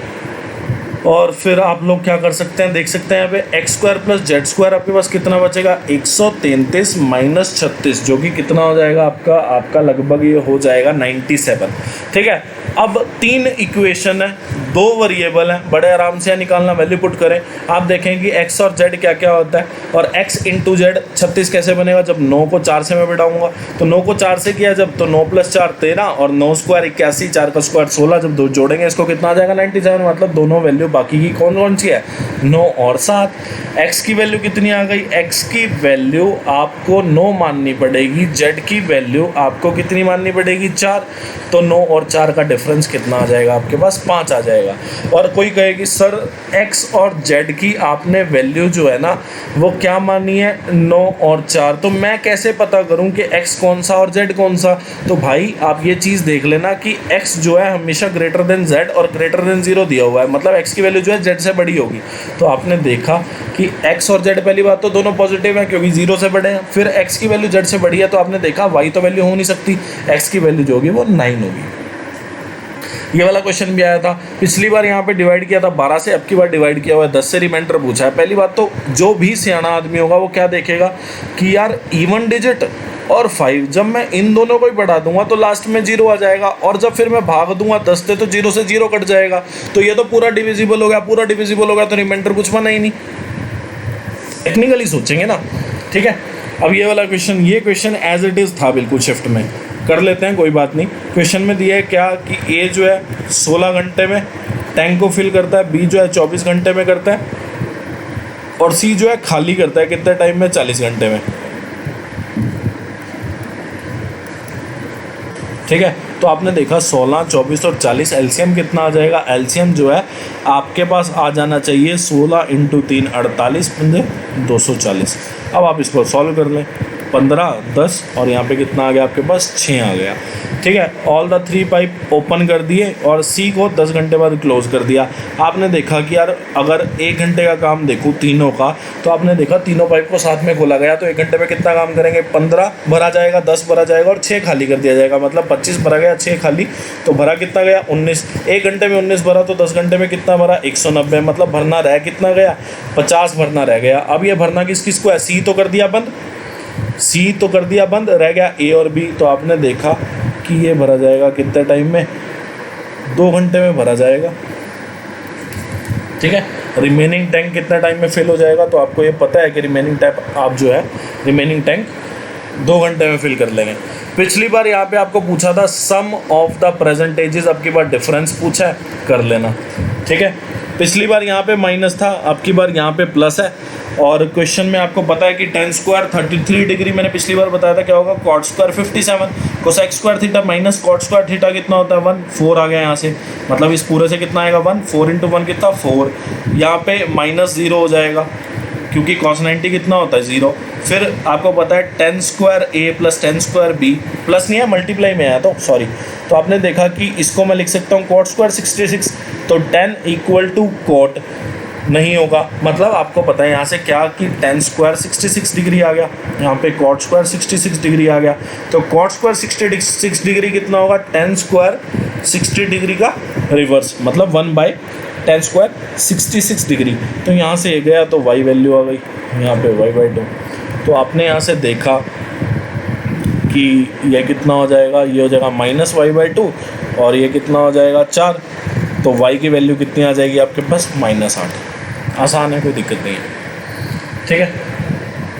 और फिर आप लोग क्या कर सकते हैं, देख सकते हैं यहाँ पे x square plus Z square आपके पास कितना बचेगा 133 माइनस 36, जो कि कितना हो जाएगा आपका लगभग ये हो जाएगा 97, ठीक है। अब 3 इक्वेशन है, 2 वेरिएबल हैं, बड़े आराम से निकालना, वैल्यू पुट करें। आप देखें कि x और z क्या क्या होता है, और x इंटू जेड 36 कैसे बनेगा, जब 9 को 4 से मैं बढ़ाऊंगा तो 9 को 4 से किया जब, तो 9 प्लस 4 13 और 9 स्क्वायर 81, 4 का स्क्वायर 16, जब दो जोड़ेंगे इसको कितना आ जाएगा 97। मतलब दोनों वैल्यू बाकी की कौन कौन सी है 9 और 7। x की वैल्यू कितनी आ गई, x की वैल्यू आपको 9 माननी पड़ेगी, z की वैल्यू आपको कितनी माननी पड़ेगी 4, तो 9 और 4 का डिफरेंस कितना आ जाएगा आपके पास 5 आ जाएगा। और कोई कहेगी सर x और z की आपने वैल्यू जो है ना वो क्या मानी है 9 और 4, तो मैं कैसे पता करूं कि x कौन सा और z कौन सा। तो भाई आप ये चीज़ देख लेना कि x जो है हमेशा ग्रेटर देन z और ग्रेटर देन 0 दिया हुआ है, मतलब x की वैल्यू जो है z से बड़ी होगी। तो आपने देखा कि x और z, पहली बात तो दोनों पॉजिटिव है क्योंकि 0 से बड़े हैं, फिर x की वैल्यू z से बड़ी है, तो आपने देखा y तो वैल्यू हो नहीं सकती, x की वैल्यू जो होगी वो 9 होगी। ये वाला क्वेश्चन भी आया था, पिछली बार यहाँ पे डिवाइड किया था 12 से, अब की बार डिवाइड किया हुआ है 10 से, रिमाइंडर पूछा है। पहली बात तो जो भी सियाना आदमी होगा वो क्या देखेगा कि यार इवन डिजिट और 5 जब मैं इन दोनों को ही बढ़ा दूंगा तो लास्ट में 0 आ जाएगा, और जब फिर मैं भाग दूंगा 10 से तो 0 से 0 कट जाएगा, तो ये तो पूरा डिविजिबल हो गया, पूरा डिविजिबल हो गया तो रिमाइंडर कुछ बना ही नहीं। टेक्निकली सोचेंगे ना, ठीक है। अब ये वाला क्वेश्चन, ये क्वेश्चन एज इट इज़ था बिल्कुल शिफ्ट में, कर लेते हैं कोई बात नहीं। क्वेश्चन में दिया है क्या कि ए जो है 16 घंटे में टैंक को फिल करता है, बी जो है 24 घंटे में करता है, और सी जो है खाली करता है कितने टाइम में 40 घंटे में, ठीक है। तो आपने देखा 16, 24 और 40 एलसीएम कितना आ जाएगा, एलसीएम जो है आपके पास आ जाना चाहिए 16 इंटू 3 48 15 240। अब आप इसको सॉल्व कर लें, 15 10 और यहाँ पे कितना आ गया आपके पास 6 आ गया, ठीक है। ऑल द 3 पाइप ओपन कर दिए और सी को 10 घंटे बाद क्लोज कर दिया। आपने देखा कि यार अगर 1 घंटे का काम देखूँ तीनों का, तो आपने देखा तीनों पाइप को साथ में खोला गया तो 1 घंटे में कितना काम करेंगे, 15 भरा जाएगा, 10 भरा जाएगा और 6 खाली कर दिया जाएगा, मतलब 25 भरा गया 6 खाली, तो भरा कितना गया 19। 1 घंटे में 19 भरा तो 10 घंटे में कितना भरा 190, मतलब भरना रह कितना गया 50 भरना रह गया। अब ये भरना किस किस को है, सी तो कर दिया बंद, सी तो कर दिया बंद, रह गया ए और बी। तो आपने देखा कि ये भरा जाएगा कितने टाइम में, 2 घंटे में भरा जाएगा, ठीक है। रिमेनिंग टैंक कितना टाइम में फिल हो जाएगा, तो आपको ये पता है कि रिमेनिंग टैंक आप जो है रिमेनिंग टैंक 2 घंटे में फिल कर लेंगे। पिछली बार यहाँ पे आपको पूछा था सम ऑफ द परसेंटेजेस, अब की बार डिफरेंस पूछा है, कर लेना, ठीक है। पिछली बार यहाँ पे माइनस था, अब की बार यहाँ पे प्लस है, और क्वेश्चन में आपको पता है कि tan स्क्वायर 33 डिग्री, मैंने पिछली बार बताया था क्या होगा, cot square 57, cosec square theta minus cot square theta कितना होता है 1, 4 आ गया यहाँ से, मतलब इस पूरे से कितना आएगा 1, 4 इंटू 1 कितना 4, यहाँ पे माइनस 0 हो जाएगा क्योंकि cos 90 कितना होता है 0। फिर आपको पता है tan square a plus tan square b, plus नहीं है मल्टीप्लाई में आया तो सॉरी, तो आपने देखा कि इसको मैं लिख सकता हूँ cot स्क्वायर 66, तो tan इक्वल टू cot नहीं होगा, मतलब आपको पता है यहाँ से क्या कि tan स्क्वायर 66 डिग्री आ गया, यहाँ पे cot स्क्वायर 66 डिग्री आ गया, तो cot स्क्वायर 66 डिग्री कितना होगा tan स्क्वायर 60 डिग्री का रिवर्स, मतलब 1/tan स्क्वायर 66 डिग्री। तो यहाँ से ये गया तो y वैल्यू आ गई, यहाँ पे y/2। तो आपने यहाँ से देखा कि यह कितना हो जाएगा, ये हो जाएगा -y/2 और ये कितना हो जाएगा 4, तो y की वैल्यू कितनी आ जाएगी आपके पास -8। आसान है, कोई दिक्कत नहीं है, ठीक है।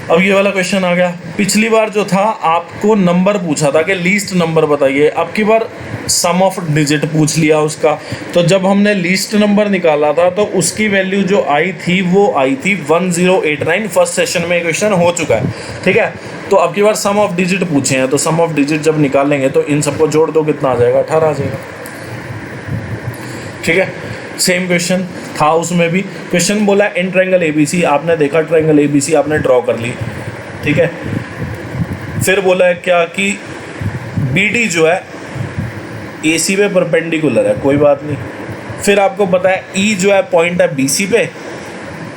अब ये वाला क्वेश्चन आ गया। पिछली बार जो था आपको नंबर पूछा था कि लीस्ट नंबर बताइए, अब की बार सम ऑफ डिजिट पूछ लिया उसका। तो जब हमने लीस्ट नंबर निकाला था तो उसकी वैल्यू जो आई थी वो आई थी 1089। फर्स्ट सेशन में क्वेश्चन हो चुका है, ठीक है। तो अब की बार सम ऑफ डिजिट पूछे हैं, तो सम ऑफ डिजिट जब निकालेंगे तो इन सबको जोड़ दो, कितना आ जाएगा? 18 आ जाएगा, ठीक है। सेम क्वेश्चन था उसमें भी। क्वेश्चन बोला इन ट्रायंगल एबीसी, आपने देखा ट्रायंगल एबीसी आपने ड्रॉ कर ली, ठीक है। फिर बोला है क्या कि बीडी जो है एसी पे परपेंडिकुलर है, कोई बात नहीं। फिर आपको पता है ई जो है पॉइंट है बीसी पे,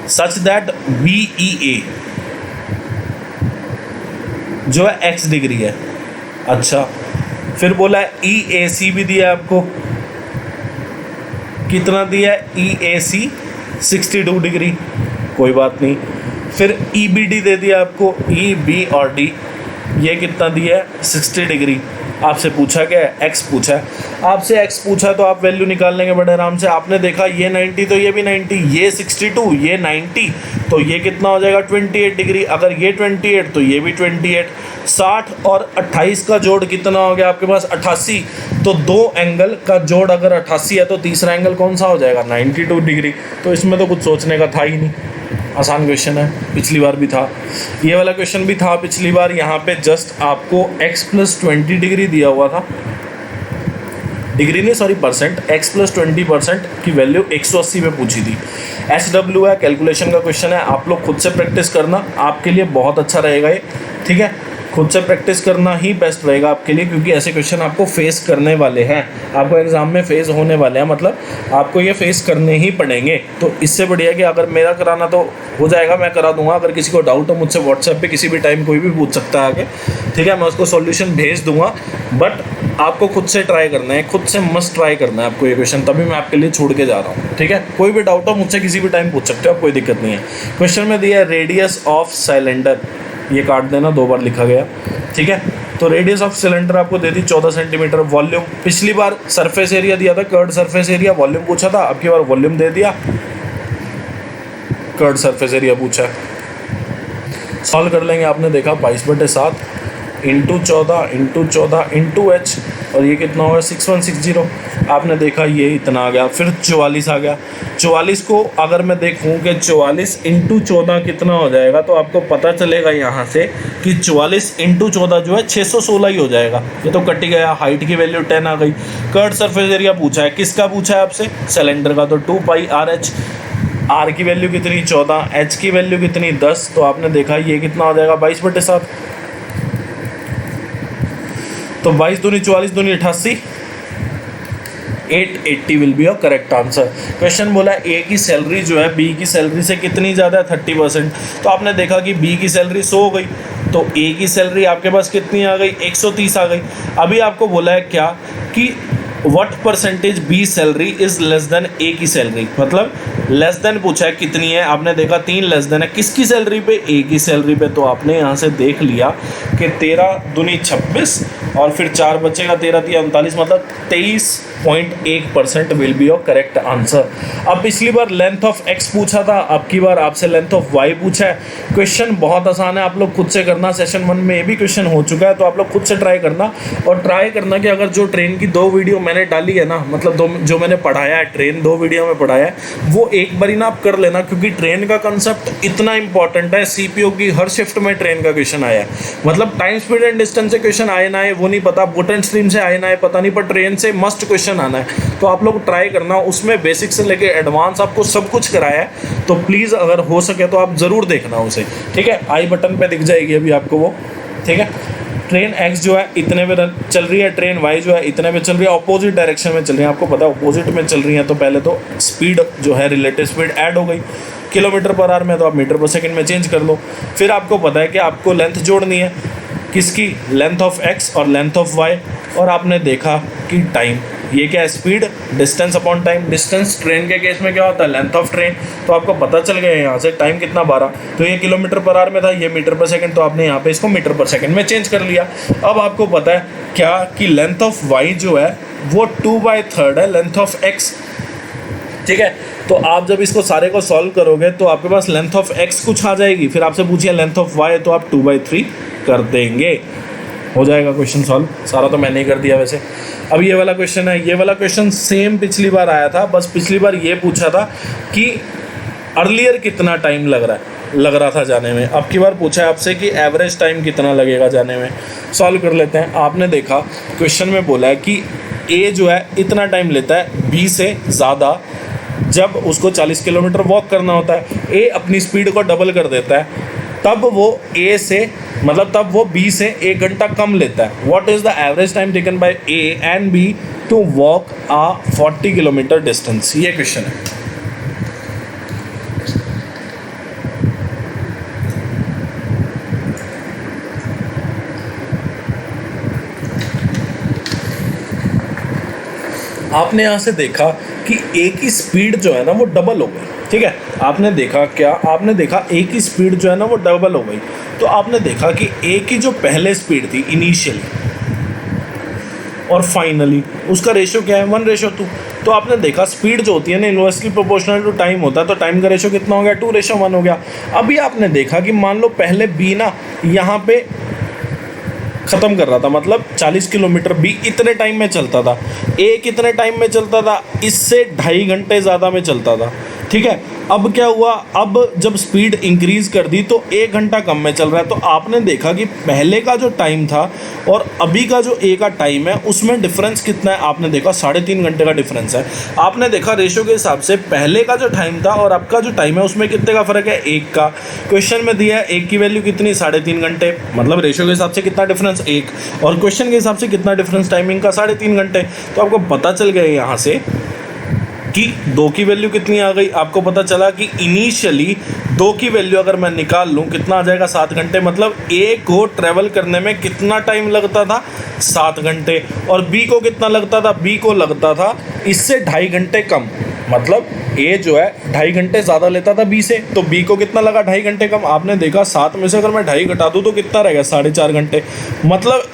सच दैट बीईए जो है एक्स डिग्री है। अच्छा, फिर बोला है ईएसी भी दिया है आपको, कितना दिया है? ईएसी 62 डिग्री, कोई बात नहीं। फिर ईबीडी दे दिया आपको, ई बी और डी, ये कितना दिया है? 60 डिग्री। आपसे पूछा क्या है? एक्स पूछा है। आपसे एक्स पूछा तो आप वैल्यू निकाल लेंगे बड़े आराम से। आपने देखा ये 90 तो ये भी 90, ये 62, ये 90, तो ये कितना हो जाएगा? 28 डिग्री। अगर ये 28 तो ये भी 28। 60 और 28 का जोड़ कितना हो गया आपके पास? 88। तो दो एंगल का जोड़ अगर 88 है तो तीसरा एंगल कौन सा हो जाएगा? 92 डिग्री। तो इसमें तो कुछ सोचने का था ही नहीं, आसान क्वेश्चन है। पिछली बार भी था, ये वाला क्वेश्चन भी था पिछली बार। यहाँ पे जस्ट आपको x + 20 डिग्री दिया हुआ था, डिग्री नहीं सॉरी परसेंट, x + 20% की वैल्यू 180 पे पूछी थी। SW है, कैलकुलेशन का क्वेश्चन है, आप लोग खुद से प्रैक्टिस करना, आपके लिए बहुत अच्छा रहेगा ये, ठीक है। खुद से प्रैक्टिस करना ही बेस्ट रहेगा आपके लिए, क्योंकि ऐसे क्वेश्चन आपको फेस करने वाले हैं, आपको एग्जाम में फेस होने वाले हैं, मतलब आपको ये फेस करने ही पड़ेंगे। तो इससे बढ़िया कि अगर मेरा कराना तो हो जाएगा, मैं करा दूंगा। अगर किसी को डाउट हो मुझसे व्हाट्सएप पे किसी भी टाइम कोई भी पूछ सकता है आगे, ठीक है, मैं उसको सॉल्यूशन भेज दूंगा। बट आपको खुद से ट्राई करना है, खुद से मस्ट ट्राई करना है आपको ये क्वेश्चन, तभी मैं आपके लिए छोड़ के जा रहा हूँ, ठीक है। कोई भी डाउट हो मुझसे किसी भी टाइम पूछ सकते हो आप, कोई दिक्कत नहीं है। क्वेश्चन में दिया है रेडियस ऑफ सिलेंडर, ये काट देना, 2 बार लिखा गया, ठीक है। तो रेडियस ऑफ सिलेंडर आपको दे दी 14 सेंटीमीटर। वॉल्यूम पिछली बार सरफेस एरिया दिया था, कर्ड सरफेस एरिया, वॉल्यूम पूछा था, अब की बार वॉल्यूम दे दिया, कर्ड सरफेस एरिया पूछा है। सॉल्व कर लेंगे, आपने देखा 22/7 इंटू 14 इंटू एच, और ये कितना होगा? 6160। आपने देखा ये इतना आ गया। फिर 44 आ गया। 44 को अगर मैं देखूं कि 44 इंटू 14 कितना हो जाएगा, तो आपको पता चलेगा यहाँ से कि 44 इंटू 14 जो है 616 ही हो जाएगा। ये तो कट ही गया, हाइट की वैल्यू 10 आ गई। कर्ड सरफेस एरिया पूछा है, किसका पूछा है आपसे? सिलेंडर का, तो 2πRH। आर की वैल्यू कितनी? 14, एच की वैल्यू कितनी? 10। तो आपने देखा ये कितना हो जाएगा? 22/7। तो 22 दूनी 44 दूनी 88, 880 will be your correct answer. Question बोला ए की सैलरी जो है बी की सैलरी से कितनी ज़्यादा है? 30%। तो आपने देखा कि बी की सैलरी 100 हो गई, तो ए की सैलरी आपके पास कितनी आ गई? 130 आ गई। अभी आपको बोला है क्या कि what percentage B salary is less than A की सैलरी, मतलब लेस देन पूछा है कितनी है। आपने देखा 3 लेस देन है, किसकी सैलरी पे? ए की सैलरी पे। तो आपने यहाँ से देख लिया कि 13 दूनी 26 और फिर 4 बचेगा, 13 3 39, मतलब 23.1% will be your correct answer. अब पिछली बार लेंथ ऑफ एक्स पूछा था, अब की बार आपसे लेंथ ऑफ वाई पूछा है। क्वेश्चन बहुत आसान है, आप लोग खुद से करना। सेशन 1 में ये भी क्वेश्चन हो चुका है, तो आप लोग खुद से ट्राई करना, और ट्राई करना कि अगर जो ट्रेन की 2 वीडियो मैंने डाली है ना, मतलब जो मैंने पढ़ाया है, ट्रेन 2 वीडियो में पढ़ाया है, वो एक बारी ना आप कर लेना, क्योंकि ट्रेन का कंसेप्ट इतना इंपॉर्टेंट है। सीपीओ की हर शिफ्ट में ट्रेन का क्वेश्चन आया है, मतलब टाइम स्पीड एंड डिस्टेंस से क्वेश्चन आए ना आए वो नहीं पता, बुट एंड स्ट्रीम से आए ना आए पता नहीं, पर ट्रेन से मस्ट क्वेश्चन आना है। तो आप लोग ट्राई करना, उसमें बेसिक से लेके एडवांस आपको सब कुछ कराया है। तो प्लीज़ अगर हो सके तो आप ज़रूर देखना उसे, ठीक है। आई बटन पे दिख जाएगी अभी आपको वो, ठीक है। ट्रेन एक्स जो है इतने में चल रही है, ट्रेन वाई जो है इतने में चल रही है, अपोजिट डायरेक्शन में चल रही है। आपको पता है अपोजिट में चल रही है, तो पहले तो स्पीड जो है रिलेटिव स्पीड ऐड हो गई। km/h में तो आप मीटर/सेकंड में चेंज कर लो। फिर आपको पता है कि आपको लेंथ जोड़नी है, किसकी? लेंथ ऑफ एक्स और लेंथ ऑफ वाई। और आपने देखा कि टाइम, ये क्या है? Speed distance upon time. Distance train के केस में क्या होता है? Length of train. तो आपको पता चल गया यहाँ से टाइम कितना 12, तो ये km/h में था, ये मीटर/सेकंड, तो आपने यहाँ पे इसको मीटर/सेकंड में चेंज कर लिया। अब आपको पता है क्या कि लेंथ ऑफ वाई जो है वो 2/3 है लेंथ ऑफ एक्स, ठीक है। तो आप जब इसको सारे को सॉल्व करोगे तो आपके पास लेंथ ऑफ x कुछ आ जाएगी, फिर आपसे पूछिए लेंथ ऑफ y, तो आप 2/3 कर देंगे, हो जाएगा क्वेश्चन सॉल्व। सारा तो मैंने ही कर दिया वैसे। अब ये वाला क्वेश्चन है, ये वाला क्वेश्चन सेम पिछली बार आया था, बस पिछली बार ये पूछा था कि अर्लियर कितना टाइम लग रहा था जाने में। अब की बार पूछा है आपसे कि एवरेज टाइम कितना लगेगा जाने में। सॉल्व कर लेते हैं। आपने देखा क्वेश्चन में बोला है कि ए जो है इतना टाइम लेता है बी से ज़्यादा जब उसको 40 किलोमीटर वॉक करना होता है। ए अपनी स्पीड को डबल कर देता है, तब वो ए से तब वो बी से 1 घंटा कम लेता है। What is the average time taken by A and B to walk a 40 kilometre distance, ये क्वेश्चन है। आपने यहाँ से देखा कि ए की स्पीड जो है ना वो डबल हो गई, ठीक है। आपने देखा क्या, आपने देखा ए की स्पीड जो है ना वो डबल हो गई। तो आपने देखा कि ए की जो पहले स्पीड थी इनिशियली और फाइनली, उसका रेशियो क्या है 1:2। तो आपने देखा स्पीड जो होती है ना इन्वर्सली प्रोपोर्शनल टू टाइम होता है, तो टाइम का रेशियो कितना हो गया 2:1 हो गया। अभी आपने देखा कि मान लो पहले बी ना यहाँ पे ख़त्म कर रहा था, 40 किलोमीटर बी इतने टाइम में चलता था, ए कितने टाइम में चलता था, इससे 2.5 घंटे ज़्यादा में चलता था, ठीक है। अब क्या हुआ, अब जब स्पीड इंक्रीज़ कर दी तो 1 घंटा कम में चल रहा है। तो आपने देखा कि पहले का जो टाइम था और अभी का जो ए का टाइम है उसमें डिफरेंस कितना है, आपने देखा 3.5 घंटे का डिफरेंस है। आपने देखा रेशियो के हिसाब से पहले का जो टाइम था और अब का जो टाइम है उसमें कितने का फ़र्क है, 1 का। क्वेश्चन में दिया है 1 की वैल्यू कितनी 3.5 घंटे, रेशियो के हिसाब से कितना डिफरेंस 1, और क्वेश्चन के हिसाब से कितना डिफरेंस टाइमिंग का 3.5 घंटे। तो आपको पता चल गया यहाँ से कि 2 की वैल्यू कितनी आ गई। आपको पता चला कि इनिशियली 2 की वैल्यू अगर मैं निकाल लूँ कितना आ जाएगा 7 घंटे, ए को ट्रैवल करने में कितना टाइम लगता था 7 घंटे, और बी को कितना लगता था, बी को लगता था इससे 2.5 घंटे कम, ए जो है 2.5 घंटे ज़्यादा लेता था बी से, तो बी को कितना लगा 2.5 घंटे कम। आपने देखा 7 में से अगर मैं 2.5 घटा दूँ तो कितना रहेगा 4.5 घंटे।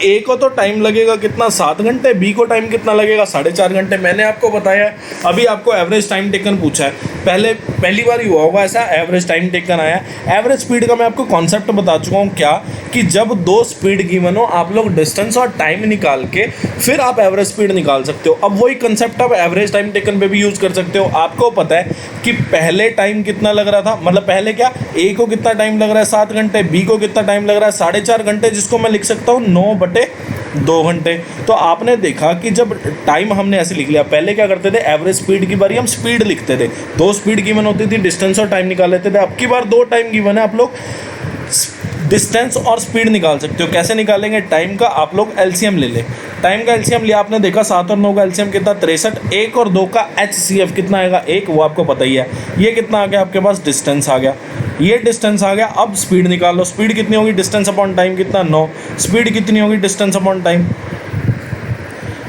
ए को तो टाइम लगेगा कितना 7 घंटे, बी को टाइम कितना लगेगा 4.5 घंटे। मैंने आपको बताया है। अभी आपको एवरेज टाइम टेकन पूछा है, पहली बार ही हुआ होगा ऐसा, एवरेज टाइम टेकन आया। एवरेज स्पीड का मैं आपको कॉन्सेप्ट बता चुका हूँ क्या, कि जब 2 स्पीड गिवन हो आप लोग डिस्टेंस और टाइम निकाल के फिर आप एवरेज स्पीड निकाल सकते हो। अब वही कंसेप्ट आप एवरेज टाइम टेकन पे भी यूज़ कर सकते हो। आपको पता है कि पहले टाइम कितना लग रहा था, पहले क्या ए को कितना टाइम लग रहा है 7 घंटे, बी को कितना टाइम लग रहा है 4.5 घंटे, जिसको मैं लिख सकता हूँ 9/2 घंटे। तो आपने देखा कि जब टाइम हमने ऐसे लिख लिया, पहले क्या करते थे एवरेज स्पीड की बारी हम स्पीड लिखते थे, 2 स्पीड गिवन होती थी, डिस्टेंस और टाइम निकाल लेते थे। अब की बार 2 टाइम गिवन है, आप लोग डिस्टेंस और स्पीड निकाल सकते हो। कैसे निकालेंगे, टाइम का आप लोग एलसीएम ले लें। टाइम का एलसीएम लिया, आपने देखा 7 और 9 का एलसीएम कितना 63, 1 और 2 का एचसीएफ कितना आएगा 1, वो आपको पता ही है। ये कितना आ गया आपके पास, डिस्टेंस आ गया, ये डिस्टेंस आ गया। अब स्पीड निकाल लो, स्पीड कितनी होगी डिस्टेंस अपॉन टाइम कितना 9, स्पीड कितनी होगी डिस्टेंस अपॉन टाइम,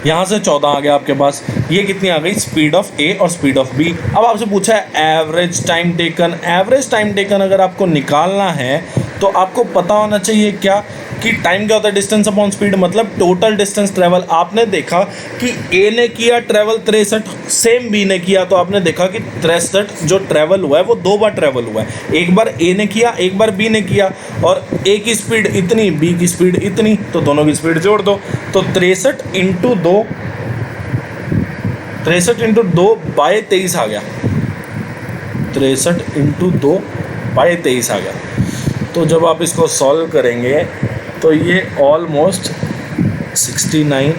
यहाँ से 14 आ गया आपके पास। ये कितनी आ गई स्पीड ऑफ ए और स्पीड ऑफ बी। अब आपसे पूछा है average time taken. Average time taken अगर आपको निकालना है तो आपको पता होना चाहिए क्या, कि टाइम क्या होता है distance upon speed, total distance travel. आपने देखा कि ए ने किया ट्रैवल 63, सेम बी ने किया, तो आपने देखा कि 63 जो ट्रैवल हुआ है वो 2 बार ट्रैवल हुआ है, एक बार ए ने किया एक बार बी ने किया, और ए की स्पीड इतनी बी की स्पीड इतनी, तो दोनों की स्पीड जोड़ दो, तो 63 × 2 /23 आ गया, 63 × 2/23 आ गया। तो जब आप इसको सॉल्व करेंगे तो ये ऑलमोस्ट 69,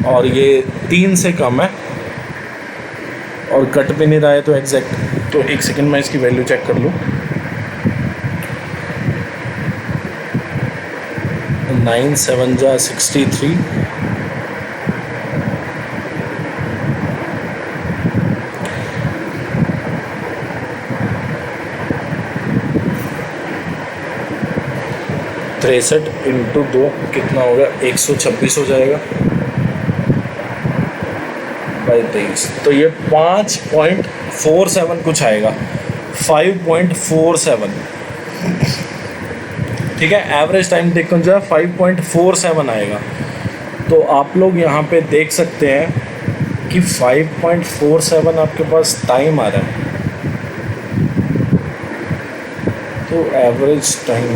और ये 3 से कम है और कट भी नहीं रहा है तो एग्जैक्ट। तो 1 सेकंड मैं इसकी वैल्यू चेक कर लूँ। 9 7 जा 63, (63 × 2) कितना होगा 126 हो जाएगा (23). तो ये 5.47 कुछ आएगा, 5.47, ठीक है। एवरेज टाइम टेकन जो है 5.47 आएगा। तो आप लोग यहाँ पे देख सकते हैं कि 5.47 आपके पास टाइम आ रहा है। तो एवरेज टाइम,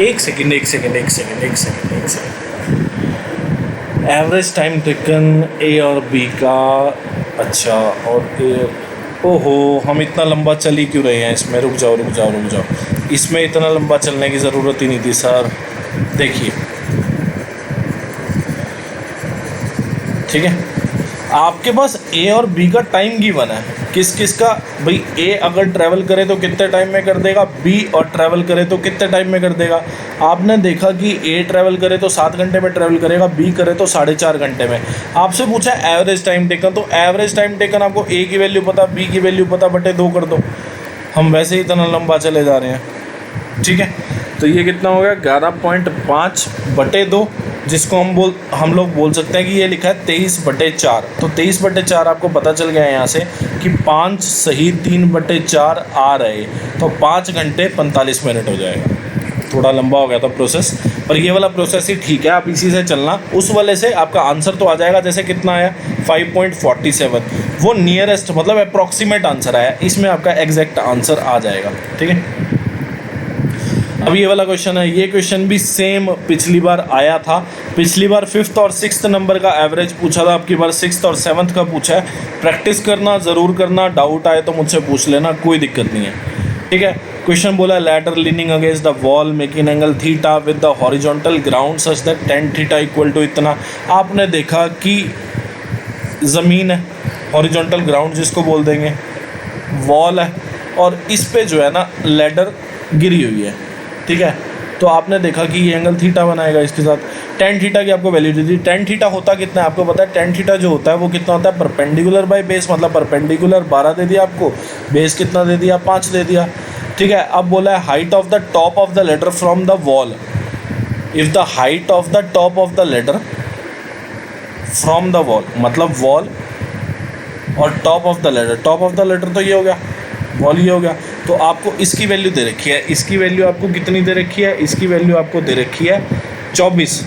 एक second, average time taken a और बी का। अच्छा, और ए, ओहो, हम इतना लंबा चल ही क्यों रहे हैं इसमें? रुक जाओ, इसमें इतना लंबा चलने की ज़रूरत ही नहीं थी सर। देखिए, ठीक है, आपके पास ए और बी का टाइम गिवन है, किस किस का भाई? ए अगर ट्रैवल करे तो कितने टाइम में कर देगा, बी और ट्रैवल करे तो कितने टाइम में कर देगा। आपने देखा कि ए ट्रैवल करे तो 7 घंटे में ट्रैवल करेगा, बी करे तो 4.5 घंटे में। आपसे पूछा एवरेज टाइम टेकन, तो एवरेज टाइम टेकन आपको ए की वैल्यू पता, बी की वैल्यू पता, बटे 2 कर दो। हम वैसे ही इतना लंबा चले जा रहे हैं, ठीक है। तो ये कितना हो गया, 11.5 बटे 2, जिसको हम लोग बोल सकते हैं कि ये लिखा है 23/4। तो 23/4 आपको पता चल गया है यहाँ से कि 5 सही 3/4 आ रहे, तो 5 घंटे 45 मिनट हो जाएगा। थोड़ा लंबा हो गया था प्रोसेस, पर ये वाला प्रोसेस ही ठीक है, आप इसी से चलना। उस वाले से आपका आंसर तो आ जाएगा, जैसे कितना आया 5.47, वो नियरेस्ट मतलब अप्रॉक्सीमेट आंसर आया, इसमें आपका एग्जैक्ट आंसर आ जाएगा, ठीक है। अब ये वाला क्वेश्चन है, ये क्वेश्चन भी सेम पिछली बार आया था। पिछली बार 5th और 6th नंबर का एवरेज पूछा था, अब की बार 6th और 7th का पूछा है। प्रैक्टिस करना ज़रूर करना, डाउट आए तो मुझसे पूछ लेना, कोई दिक्कत नहीं है, ठीक है। क्वेश्चन बोला ladder leaning against the wall making angle theta with the horizontal ground such that tan theta equal to इतना। आपने देखा कि ज़मीन है, हॉरिजॉन्टल ग्राउंड जिसको बोल देंगे, वॉल है, और इस पे जो है ना लैडर गिरी हुई है, ठीक है। तो आपने देखा कि ये एंगल थीटा बनाएगा इसके साथ। tan थीटा की आपको वैल्यू दे दी। tan थीटा होता कितना है आपको पता है? tan थीटा जो होता है वो कितना होता है, परपेंडिकुलर बाय बेस, मतलब परपेंडिकुलर 12 दे दिया आपको, बेस कितना दे दिया, 5 दे दिया, ठीक है। अब बोला है height of the top of the ladder from the wall, if the height of the top of the ladder from the wall, मतलब वॉल और टॉप ऑफ द लेडर तो ये हो गया, वॉल ये हो गया। तो आपको इसकी वैल्यू दे रखी है, इसकी वैल्यू आपको कितनी दे रखी है, इसकी वैल्यू आपको दे रखी है 24।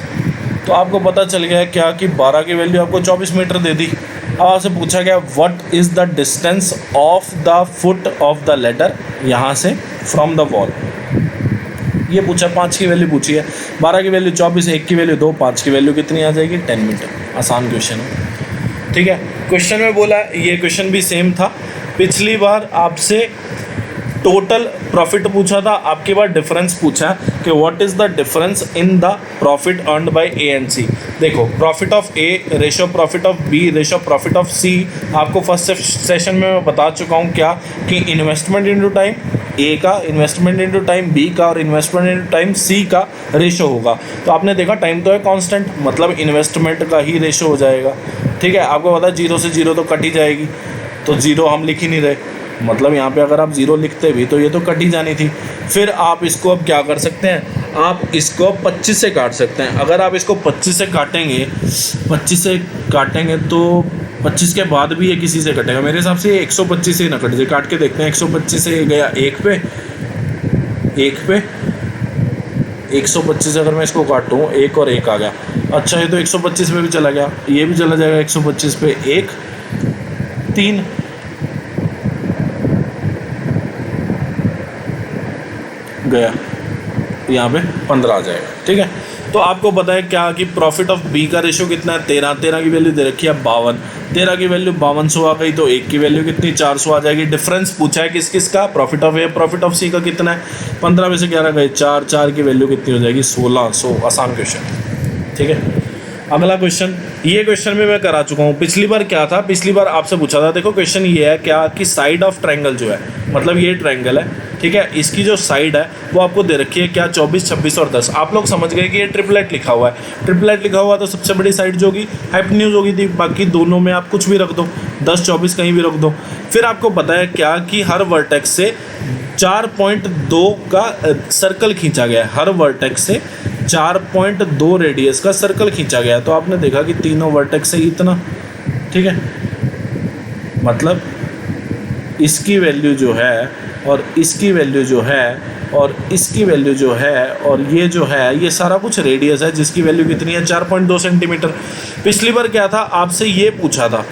तो आपको पता चल गया क्या कि 12 की वैल्यू आपको 24 मीटर दे दी। अब आपसे पूछा गया what is the distance of the foot of the ladder, यहाँ से फ्रॉम द वॉल, ये पूछा। 5 की वैल्यू पूछी है, 12 की वैल्यू 24, 1 की वैल्यू 2, 5 की वैल्यू कितनी आ जाएगी, 10 मीटर। आसान क्वेश्चन है, ठीक है। क्वेश्चन में बोला, ये क्वेश्चन भी सेम था। पिछली बार आपसे टोटल प्रॉफिट पूछा था, आपकी बार डिफरेंस पूछा है कि what is the difference in the profit earned by A and C. देखो, profit of A ratio profit of B ratio profit of C, आपको फर्स्ट सेशन में मैं बता चुका हूँ क्या कि इन्वेस्टमेंट इनटू टाइम ए का, इन्वेस्टमेंट इनटू टाइम बी का, और इन्वेस्टमेंट इनटू टाइम सी का रेशो होगा। तो आपने देखा टाइम तो है कांस्टेंट, मतलब इन्वेस्टमेंट का ही रेशो हो जाएगा, ठीक है। आपको पता है 0 से 0 तो कट ही जाएगी, तो 0 हम लिख ही नहीं रहे, मतलब यहाँ पे अगर आप 0 लिखते भी तो ये तो कट ही जानी थी। फिर आप इसको अब क्या कर सकते हैं, आप इसको 25 से काट सकते हैं। अगर आप इसको 25 से काटेंगे, 25 से काटेंगे तो 25 के बाद भी ये किसी से कटेगा। मेरे हिसाब से 125 से ही ना कट जाए, काट के देखते हैं। 125 से गया 1 पे, 125 अगर मैं इसको काटूँ, 1 और 1 आ गया। अच्छा, ये तो 125 पे भी चला गया, ये भी चला जाएगा 125 पे, 1 3 गया, यहाँ पे 15 आ जाएगा, ठीक है। तो आपको पता है क्या कि प्रॉफिट ऑफ बी का रेशो कितना है, 13 की वैल्यू दे रखी है 52, 13 की वैल्यू 5200 आ गई, तो 1 की वैल्यू कितनी 400 आ जाएगी। डिफरेंस पूछा है किस किस का, profit of A profit of C का कितना है, 15 में से 11 गए 4, 4 की वैल्यू कितनी हो जाएगी 1600। आसान क्वेश्चन, ठीक है। अगला क्वेश्चन, ये क्वेश्चन भी मैं करा चुका हूँ। पिछली बार क्या था, पिछली बार आपसे पूछा था, देखो क्वेश्चन ये है क्या कि साइड ऑफ ट्रायंगल जो है, मतलब ये ट्रायंगल है, ठीक है, इसकी जो साइड है वो आपको दे रखी है क्या, 24, 26 और 10। आप लोग समझ गए कि ये ट्रिपलेट लिखा हुआ है। ट्रिपलेट लिखा हुआ तो सबसे बड़ी साइड जो होगी हाइपोटेन्यूज होगी थी, बाकी दोनों में आप कुछ भी रख दो, 10, 24 कहीं भी रख दो। फिर आपको पता है क्या कि हर वर्टेक्स से 4.2 का सर्कल खींचा गया है, हर वर्टेक्स से 4.2 रेडियस का सर्कल खींचा गया है। तो आपने देखा कि तीनों वर्टेक्स से इतना, ठीक है, मतलब इसकी वैल्यू जो है और इसकी वैल्यू जो है और इसकी वैल्यू जो है और ये जो है, ये सारा कुछ रेडियस है जिसकी वैल्यू कितनी है 4.2 सेंटीमीटर। पिछली बार क्या था, आपसे ये पूछा था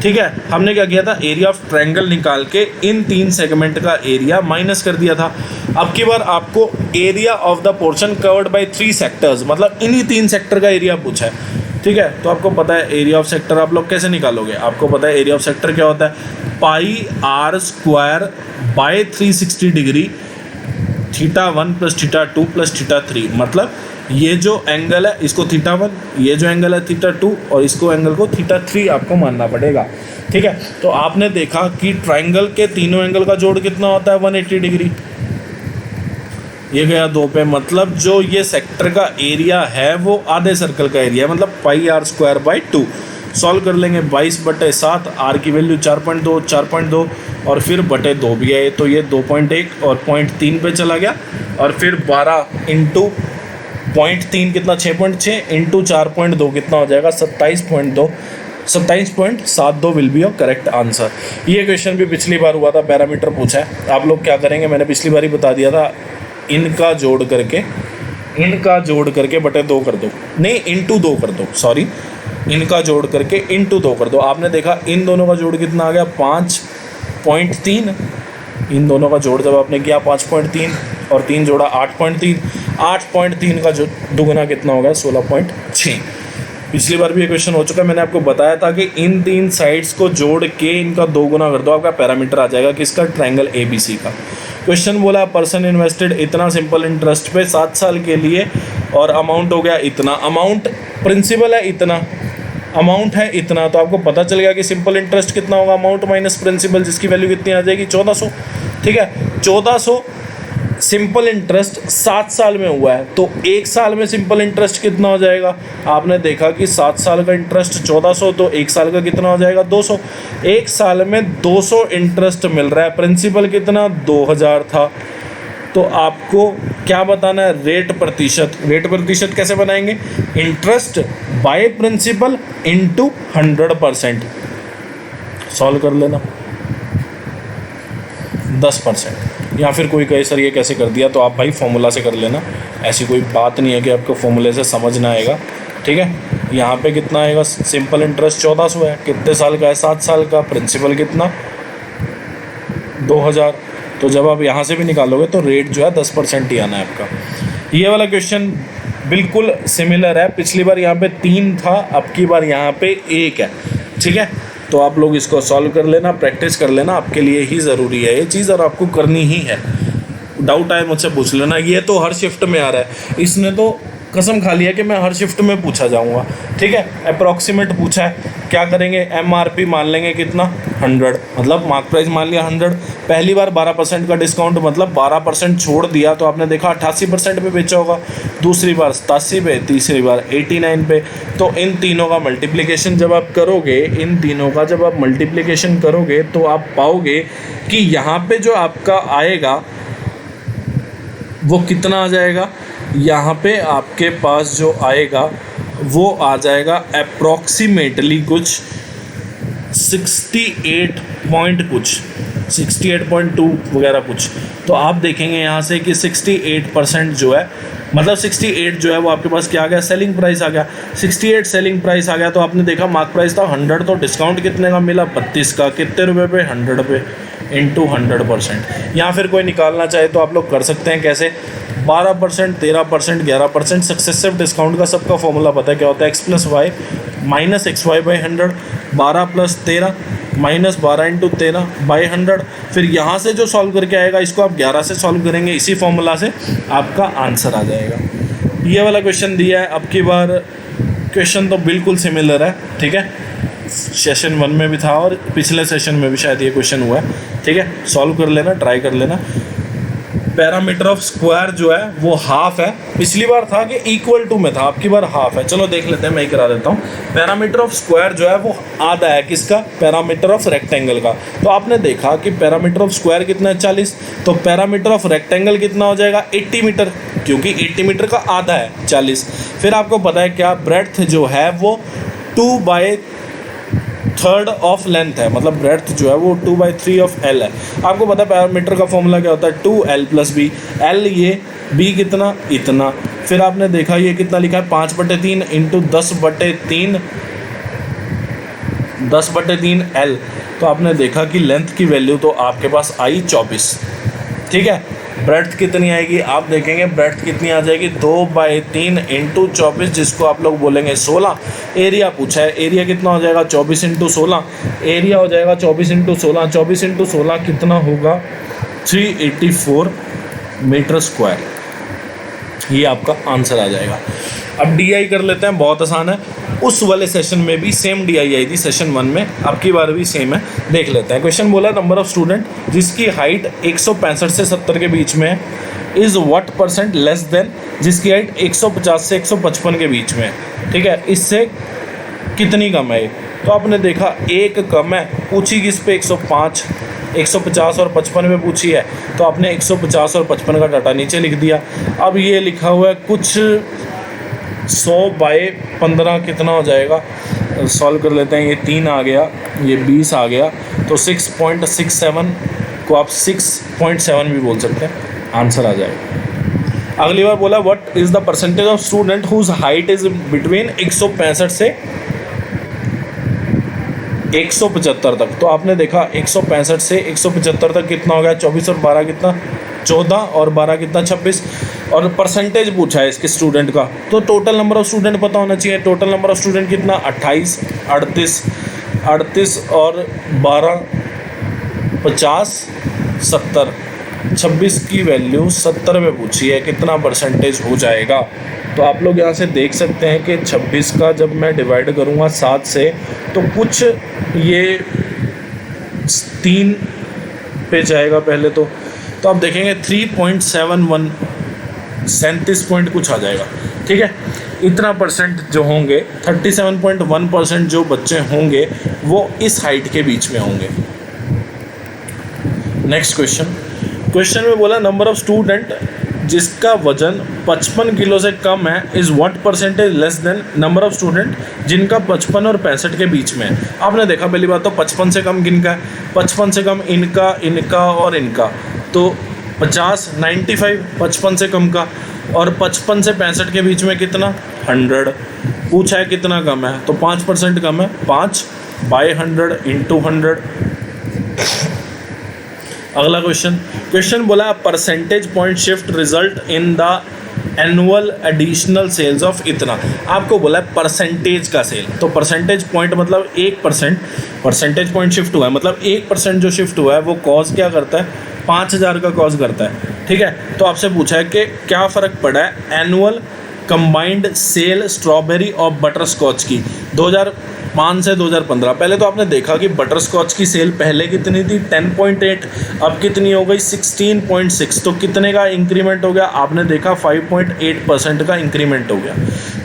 ठीक है, हमने क्या किया था, एरिया ऑफ ट्रायंगल निकाल के इन 3 सेगमेंट का एरिया माइनस कर दिया था। अब की बार आपको area of the portion covered by 3 sectors, मतलब इन्हीं 3 सेक्टर का एरिया पूछा है। ठीक है, तो आपको पता है एरिया ऑफ सेक्टर आप लोग कैसे निकालोगे, आपको पता है एरिया ऑफ सेक्टर क्या होता है, पाई आर स्क्वायर बाय 360 डिग्री θ1 + θ2 + θ3। मतलब ये जो एंगल है इसको θ1, ये जो एंगल है θ2 और इसको एंगल को θ3 आपको मानना पड़ेगा। ठीक है, तो आपने देखा कि ट्रायंगल के तीनों एंगल का जोड़ कितना होता है, 180 डिग्री। ये गया 2 पे, मतलब जो ये सेक्टर का एरिया है वो आधे सर्कल का एरिया है, मतलब पाई आर स्क्वायर बाई 2। सॉल्व कर लेंगे, 22/7, आर की वैल्यू 4.2 4.2 और फिर बटे 2 भी आए, तो ये 2.1 और 0.3 पे चला गया। और फिर 12 इंटू 0.3 कितना, 6.6 इंटू 4.2 कितना हो जाएगा, 27.72 will be your correct answer. ये क्वेश्चन भी पिछली बार हुआ था, पैरामीटर पूछा है। आप लोग क्या करेंगे, मैंने पिछली बार ही बता दिया था, इनका जोड़ करके बटे 2 कर दो, नहीं इंटू 2 कर दो, सॉरी, इनका जोड़ करके इंटू 2 कर दो। आपने देखा इन दोनों का जोड़ कितना आ गया, 5.3। इन दोनों का जोड़ जब आपने किया 5.3 और 3 जोड़ा 8.3, 8.3 का जो दुगना कितना होगा, 16.6। पिछली बार भी ये क्वेश्चन हो चुका है, मैंने आपको बताया था कि इन 3 साइड्स को जोड़ के इनका 2 गुना कर दो, आपका पैरामीटर आ जाएगा किसका, ट्रायंगल ABC का। क्वेश्चन बोला पर्सन इन्वेस्टेड इतना सिंपल इंटरेस्ट पे 7 साल के लिए और अमाउंट हो गया इतना, अमाउंट प्रिंसिपल है इतना, अमाउंट है इतना, तो आपको पता चल गया कि सिंपल इंटरेस्ट कितना होगा, अमाउंट माइनस प्रिंसिपल, जिसकी वैल्यू कितनी आ जाएगी, 1400। ठीक है, 1400 सिंपल इंटरेस्ट 7 साल में हुआ है, तो 1 साल में सिंपल इंटरेस्ट कितना हो जाएगा। आपने देखा कि 7 साल का इंटरेस्ट 1400, तो 1 साल का कितना हो जाएगा, 200। 1 साल में 200 इंटरेस्ट मिल रहा है, प्रिंसिपल कितना 2000 था। तो आपको क्या बताना है, रेट प्रतिशत। रेट प्रतिशत कैसे बनाएंगे, interest by principal into 100%। Solve कर लेना, 10%। या फिर कोई कहे सर ये कैसे कर दिया, तो आप भाई फॉर्मूला से कर लेना, ऐसी कोई बात नहीं है कि आपको फॉर्मूले से समझना आएगा। ठीक है, यहाँ पे कितना आएगा, सिंपल इंटरेस्ट 1400 है, कितने साल का है, 7 साल का, प्रिंसिपल कितना 2000। तो जब आप यहाँ से भी निकालोगे तो रेट जो है 10% ही आना है आपका। ये वाला क्वेश्चन बिल्कुल सिमिलर है, पिछली बार यहाँ पे 3 था, अब की बार यहाँ पे 1 है। ठीक है, तो आप लोग इसको सॉल्व कर लेना, प्रैक्टिस कर लेना, आपके लिए ही ज़रूरी है ये चीज़ और आपको करनी ही है। डाउट आए मुझसे पूछ लेना। ये तो हर शिफ्ट में आ रहा है, इसने तो कसम खा लिया कि मैं हर शिफ्ट में पूछा जाऊंगा। ठीक है, अप्रॉक्सीमेट पूछा है, क्या करेंगे, MRP मान लेंगे कितना 100, मतलब मार्क प्राइस मान लिया 100। पहली बार 12% का डिस्काउंट, मतलब 12% छोड़ दिया, तो आपने देखा 88% पे बेचा होगा, दूसरी बार 87 पे, तीसरी बार 89 पे। तो इन तीनों का मल्टीप्लिकेशन जब आप करोगे, तो आप पाओगे कि यहाँ पे जो आपका आएगा वो कितना आ जाएगा, यहाँ पे आपके पास जो आएगा वो आ जाएगा अप्रॉक्सीमेटली कुछ 68 पॉइंट कुछ, 68.2 वगैरह कुछ। तो आप देखेंगे यहाँ से कि 68% जो है, मतलब 68 जो है वो आपके पास क्या आ गया, सेलिंग प्राइस आ गया। 68 सेलिंग प्राइस आ गया, तो आपने देखा मार्क प्राइस था 100, तो डिस्काउंट कितने का मिला, 32 का, कितने रुपए पे, 100 पे, इंटू 100%। या फिर कोई निकालना चाहे तो आप लोग कर सकते हैं, कैसे, 12%, 13%, 11% सक्सेसिव डिस्काउंट का सबका फॉर्मूला पता है क्या होता है, x + y minus XY by 100, 12 + 13 minus 12 into 13 by 100। फिर यहाँ से जो सॉल्व करके आएगा इसको आप 11 से सॉल्व करेंगे, इसी फॉर्मूला से आपका आंसर आ जाएगा। ये वाला क्वेश्चन दिया है, अब की बार क्वेश्चन तो बिल्कुल सिमिलर है। ठीक है, सेशन 1 में भी था और पिछले सेशन में भी शायद ये क्वेश्चन हुआ है। ठीक है, सॉल्व कर लेना, ट्राई कर लेना। पैरामीटर ऑफ स्क्वायर जो है वो हाफ है, पिछली बार था कि इक्वल टू में था, आपकी बार हाफ है। चलो देख लेते हैं, मैं ही करा देता हूँ। पैरामीटर ऑफ स्क्वायर जो है वो आधा है, किसका, पैरामीटर ऑफ रेक्टेंगल का। तो आपने देखा कि पैरामीटर ऑफ स्क्वायर कितना है, 40, तो पैरामीटर ऑफ रेक्टेंगल कितना हो जाएगा, 80 मीटर, क्योंकि 80 मीटर का आधा है 40। फिर आपको पता है क्या, ब्रेड्थ जो है वो 2/3 ऑफ लेंथ है, मतलब ब्रेड्थ जो है वो 2/3 ऑफ L है। आपको पता है पैरामीटर का फॉर्मूला क्या होता है, 2L + B। L ये, B कितना, इतना। फिर आपने देखा ये कितना लिखा है, 5/3 इंटू 10/3 10/3 L, तो आपने देखा कि लेंथ की वैल्यू तो आपके पास आई 24। ठीक है, ब्रेड्थ कितनी आएगी, आप देखेंगे ब्रेड्थ कितनी आ जाएगी 2/3 × 24, जिसको आप लोग बोलेंगे 16। एरिया पूछा है, एरिया कितना हो जाएगा 24 × 16, एरिया हो जाएगा 24 × 16, 24 × 16 कितना होगा 384 मीटर स्क्वायर। ये आपका आंसर आ जाएगा। अब DI कर लेते हैं, बहुत आसान है। उस वाले सेशन में भी सेम DI आई थी सेशन 1 में, अब की बार भी सेम है, देख लेते हैं। क्वेश्चन बोला नंबर ऑफ स्टूडेंट जिसकी हाइट 165 से 70 के बीच में है इज़ व्हाट % लेस देन जिसकी हाइट 150 से 155 के बीच में है। ठीक है, इससे कितनी कम है? तो आपने देखा एक कम है, पूछी किस पे 105, 150 और 55 में पूछी है, तो आपने 150 और 55 का डाटा नीचे लिख दिया। अब ये लिखा हुआ है कुछ 100/15 कितना हो जाएगा, सॉल्व कर लेते हैं। ये 3 आ गया, ये 20 आ गया, तो 6.67 को आप 6.7 भी बोल सकते हैं, आंसर आ जाएगा। अगली बार बोला what is the percentage of student whose height is between 165 से 175 तक। तो आपने देखा 165 से 175 तक कितना हो गया, 24 और 12 कितना 14 और 12 कितना 26, और परसेंटेज पूछा है इसके स्टूडेंट का, तो टोटल नंबर ऑफ स्टूडेंट पता होना चाहिए। टोटल नंबर ऑफ स्टूडेंट कितना 28, 38 और 12 50 70, 26 की वैल्यू 70 में पूछी है, कितना परसेंटेज हो जाएगा। तो आप लोग यहाँ से देख सकते हैं कि 26 का जब मैं डिवाइड करूँगा 7 से, तो कुछ ये 3 पे जाएगा पहले तो आप देखेंगे 3.71 37 पॉइंट कुछ आ जाएगा। ठीक है, इतना परसेंट जो होंगे 37.1% जो बच्चे होंगे वो इस हाइट के बीच में होंगे। नेक्स्ट क्वेश्चन में बोला नंबर ऑफ स्टूडेंट जिसका वजन 55 किलो से कम है is what % less than number of student जिनका 55 और 65 के बीच में है। आपने देखा पहली बात तो 55 से कम किनका है, 55 से कम इनका और इनका, तो 50 95 55 से कम का, और 55 से 65 के बीच में कितना 100 पूछा है, कितना कम है, तो 5% कम है, 5/100 × 100। अगला क्वेश्चन बोला percentage point shift result in the annual additional sales of इतना। आपको बोला है परसेंटेज का सेल, तो परसेंटेज पॉइंट मतलब 1%, परसेंटेज पॉइंट शिफ्ट हुआ है मतलब 1% जो शिफ्ट हुआ है वो कॉज क्या करता है, 5000 का कॉज करता है। ठीक है, तो आपसे पूछा है कि क्या फ़र्क पड़ा है एनुअल कंबाइंड सेल स्ट्रॉबेरी और बटर स्कॉच की 2005 से 2015। पहले तो आपने देखा कि बटर स्कॉच की सेल पहले कितनी थी 10.8, अब कितनी हो गई 16.6, तो कितने का इंक्रीमेंट हो गया, आपने देखा 5.8% का इंक्रीमेंट हो गया।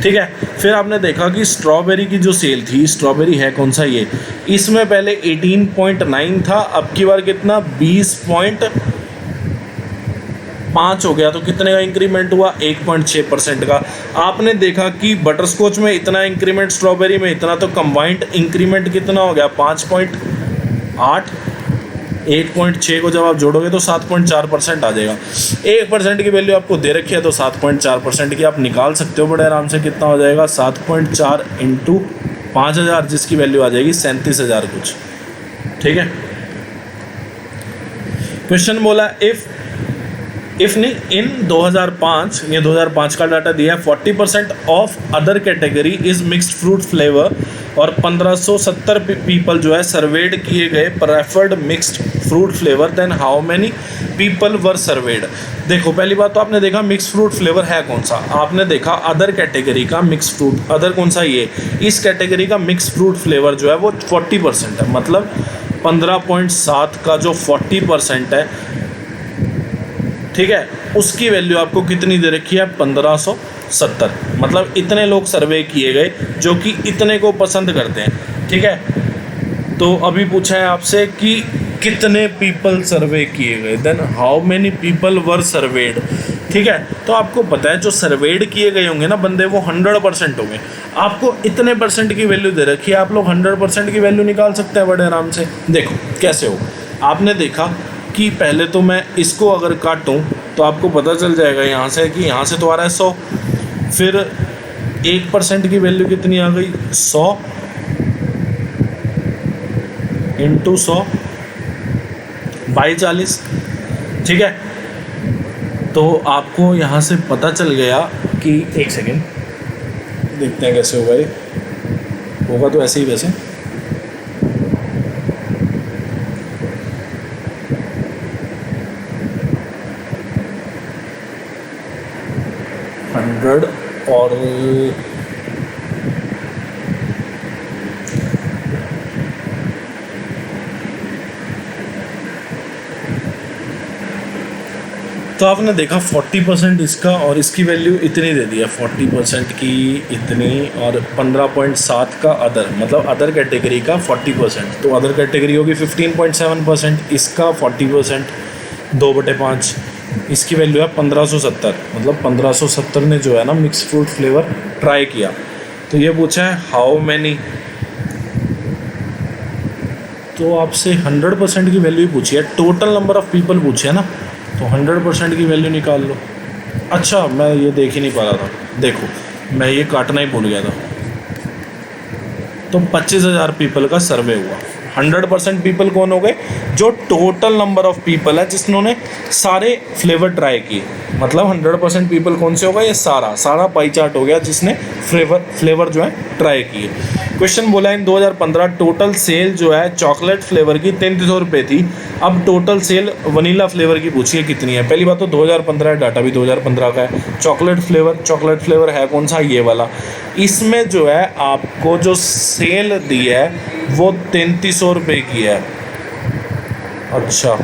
ठीक है, फिर आपने देखा कि स्ट्रॉबेरी की जो सेल थी, स्ट्रॉबेरी है कौन सा ये, इसमें पहले 18.9 था, अब की बार कितना 20.5 हो गया, तो कितने का इंक्रीमेंट हुआ 1.6% का। आपने देखा कि बटरस्कॉच में इतना इंक्रीमेंट, स्ट्रॉबेरी में इतना, तो कंबाइंड इंक्रीमेंट कितना हो गया 5.8, 1.6 को जब आप जोड़ोगे तो 7.4% आ जाएगा। 1% की वैल्यू आपको दे रखी है तो 7.4% की आप निकाल सकते हो बड़े आराम से, कितना हो जाएगा 7.4 × 5000, जिसकी वैल्यू आ जाएगी 37,000 कुछ। ठीक है, क्वेश्चन बोला इफ नहीं इन 2005, ये 2005 का डाटा दिया है, 40% of other category is mixed fruit flavour, और 1570 पीपल जो है सर्वेड किए गए preferred mixed fruit flavour, then how many people were surveyed. देखो पहली बात तो आपने देखा मिक्स फ्रूट फ्लेवर है कौन सा, आपने देखा अदर कैटेगरी का मिक्स फ्रूट, अदर कौन सा ये, इस कैटेगरी का मिक्स फ्रूट फ्लेवर जो है वो 40% है, मतलब 15.7 का जो 40% है, ठीक है, उसकी वैल्यू आपको कितनी दे रखी है 1570, मतलब इतने लोग सर्वे किए गए जो कि इतने को पसंद करते हैं। ठीक है, तो अभी पूछा है आपसे कि कितने पीपल सर्वे किए गए, then how many people were surveyed. ठीक है, तो आपको पता है जो सर्वेड किए गए होंगे ना बंदे वो 100% होंगे, आपको इतने % की वैल्यू दे रखी है, आप लोग 100% की वैल्यू निकाल सकते हैं बड़े आराम से। देखो कैसे हो, आपने देखा कि पहले तो मैं इसको अगर काटूं तो आपको पता चल जाएगा यहाँ से कि यहाँ से तो आ रहा है 100, फिर 1% की वैल्यू कितनी आ गई 100, इंटू 100 बाई 40, ठीक है। तो आपको यहाँ से पता चल गया कि, एक सेकेंड देखते हैं कैसे होगा ये, होगा तो ऐसे ही वैसे। हंड्रेड और तो आपने देखा 40% इसका और इसकी वैल्यू इतनी दे दी है, 40% की इतनी और 15.7 का अदर, मतलब अदर कैटेगरी का 40%, तो अदर कैटेगरी होगी 15.7%, इसका 40% 2/5, इसकी वैल्यू है 1570। मतलब 1570 ने जो है ना मिक्स फ्रूट फ्लेवर ट्राई किया। तो ये पूछा है हाउ मैनी, तो आपसे 100% की वैल्यू पूछी है, टोटल नंबर ऑफ़ पीपल पूछे है ना, तो 100% की वैल्यू निकाल लो। अच्छा मैं ये देख ही नहीं पा रहा था, देखो मैं ये काटना ही भूल गया था। तो 25,000 पीपल का सर्वे हुआ। 100% पीपल कौन हो गए, जो टोटल नंबर ऑफ़ पीपल है जिन्होंने सारे फ्लेवर ट्राई किए। मतलब 100% पीपल कौन से हो गए, ये सारा पाई चार्ट हो गया जिसने फ्लेवर जो है ट्राई किए। क्वेश्चन बोला इन 2015 टोटल सेल जो है चॉकलेट फ्लेवर की 3300 रुपये थी। अब टोटल सेल वनीला फ्लेवर की पूछिए कितनी है। पहली बात तो 2015 है, डाटा भी 2015 का है। चॉकलेट फ्लेवर है कौन सा, ये वाला। इसमें जो है आपको जो सेल दी है वो 3300 रुपये की है। अच्छा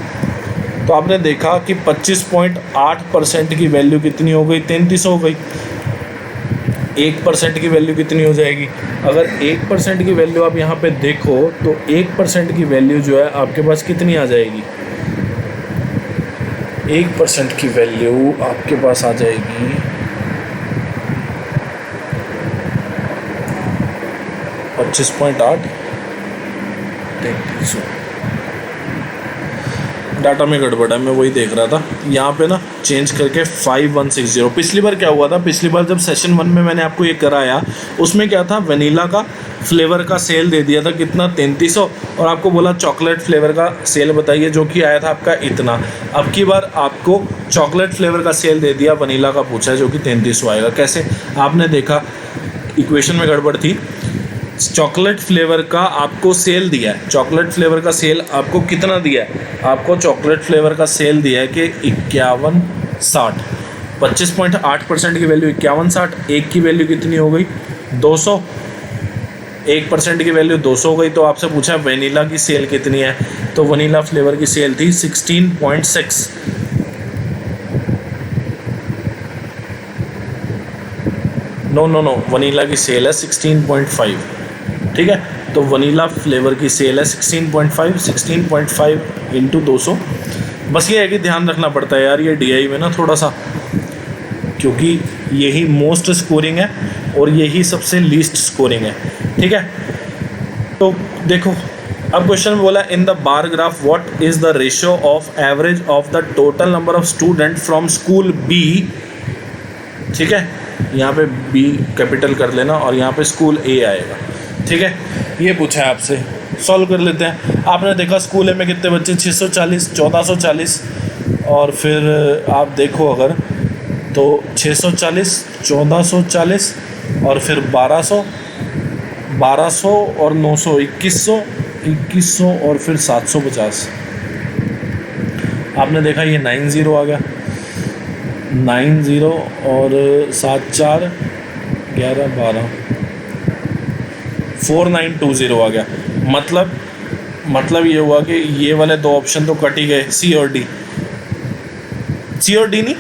तो आपने देखा कि 25.8% की वैल्यू कितनी हो गई, 3300 हो गई। 1% की वैल्यू कितनी हो जाएगी, अगर 1% की वैल्यू आप यहाँ पे देखो तो 1% की वैल्यू जो है आपके पास कितनी आ जाएगी, 1% की वैल्यू आपके पास आ जाएगी 25.8, 3300। डाटा में गड़बड़ है, मैं वही देख रहा था यहाँ पे ना, चेंज करके 5160। पिछली बार क्या हुआ था, पिछली बार जब सेशन 1 में मैंने आपको ये कराया उसमें क्या था, वनीला का फ्लेवर का सेल दे दिया था कितना, 3300, और आपको बोला चॉकलेट फ्लेवर का सेल बताइए, जो कि आया था आपका इतना। अब की बार आपको चॉकलेट फ्लेवर का सेल दे दिया, वनीला का पूछा है जो कि 3300 आएगा। कैसे, आपने देखा इक्वेशन में गड़बड़ थी। चॉकलेट फ्लेवर का आपको सेल दिया है, चॉकलेट फ्लेवर का सेल आपको कितना दिया है, आपको चॉकलेट फ्लेवर का सेल दिया है कि 5160। 25.8% की वैल्यू 5160, एक की वैल्यू कितनी हो गई 200, 1% की वैल्यू 200 हो गई। तो आपसे पूछा वनीला की सेल कितनी है, तो वनीला फ्लेवर की सेल थी 16.6। नो वनीला की सेल है 16.5, ठीक है। तो वनीला फ्लेवर की सेल है 16.5 इंटू 200। बस ये है कि ध्यान रखना पड़ता है यार ये DI में ना थोड़ा सा, क्योंकि यही मोस्ट स्कोरिंग है और यही सबसे लीस्ट स्कोरिंग है, ठीक है। तो देखो अब क्वेश्चन बोला in the bar graph what is the ratio of average of the total number of student from school B, ठीक है। यहाँ पे B कैपिटल कर लेना और यहाँ पे स्कूल A आएगा, ठीक है। ये पूछा है आपसे, सॉल्व कर लेते हैं। आपने देखा स्कूल A में कितने बच्चे, 640, 1440, और फिर आप देखो अगर तो 640, 1440 और फिर 1200 और 900, 2100 और फिर 750। आपने देखा ये 90 आ गया, 90 और 7 4 11 12 4920 आ गया। मतलब ये हुआ कि ये वाले दो ऑप्शन तो कट ही गए, C और D नहीं,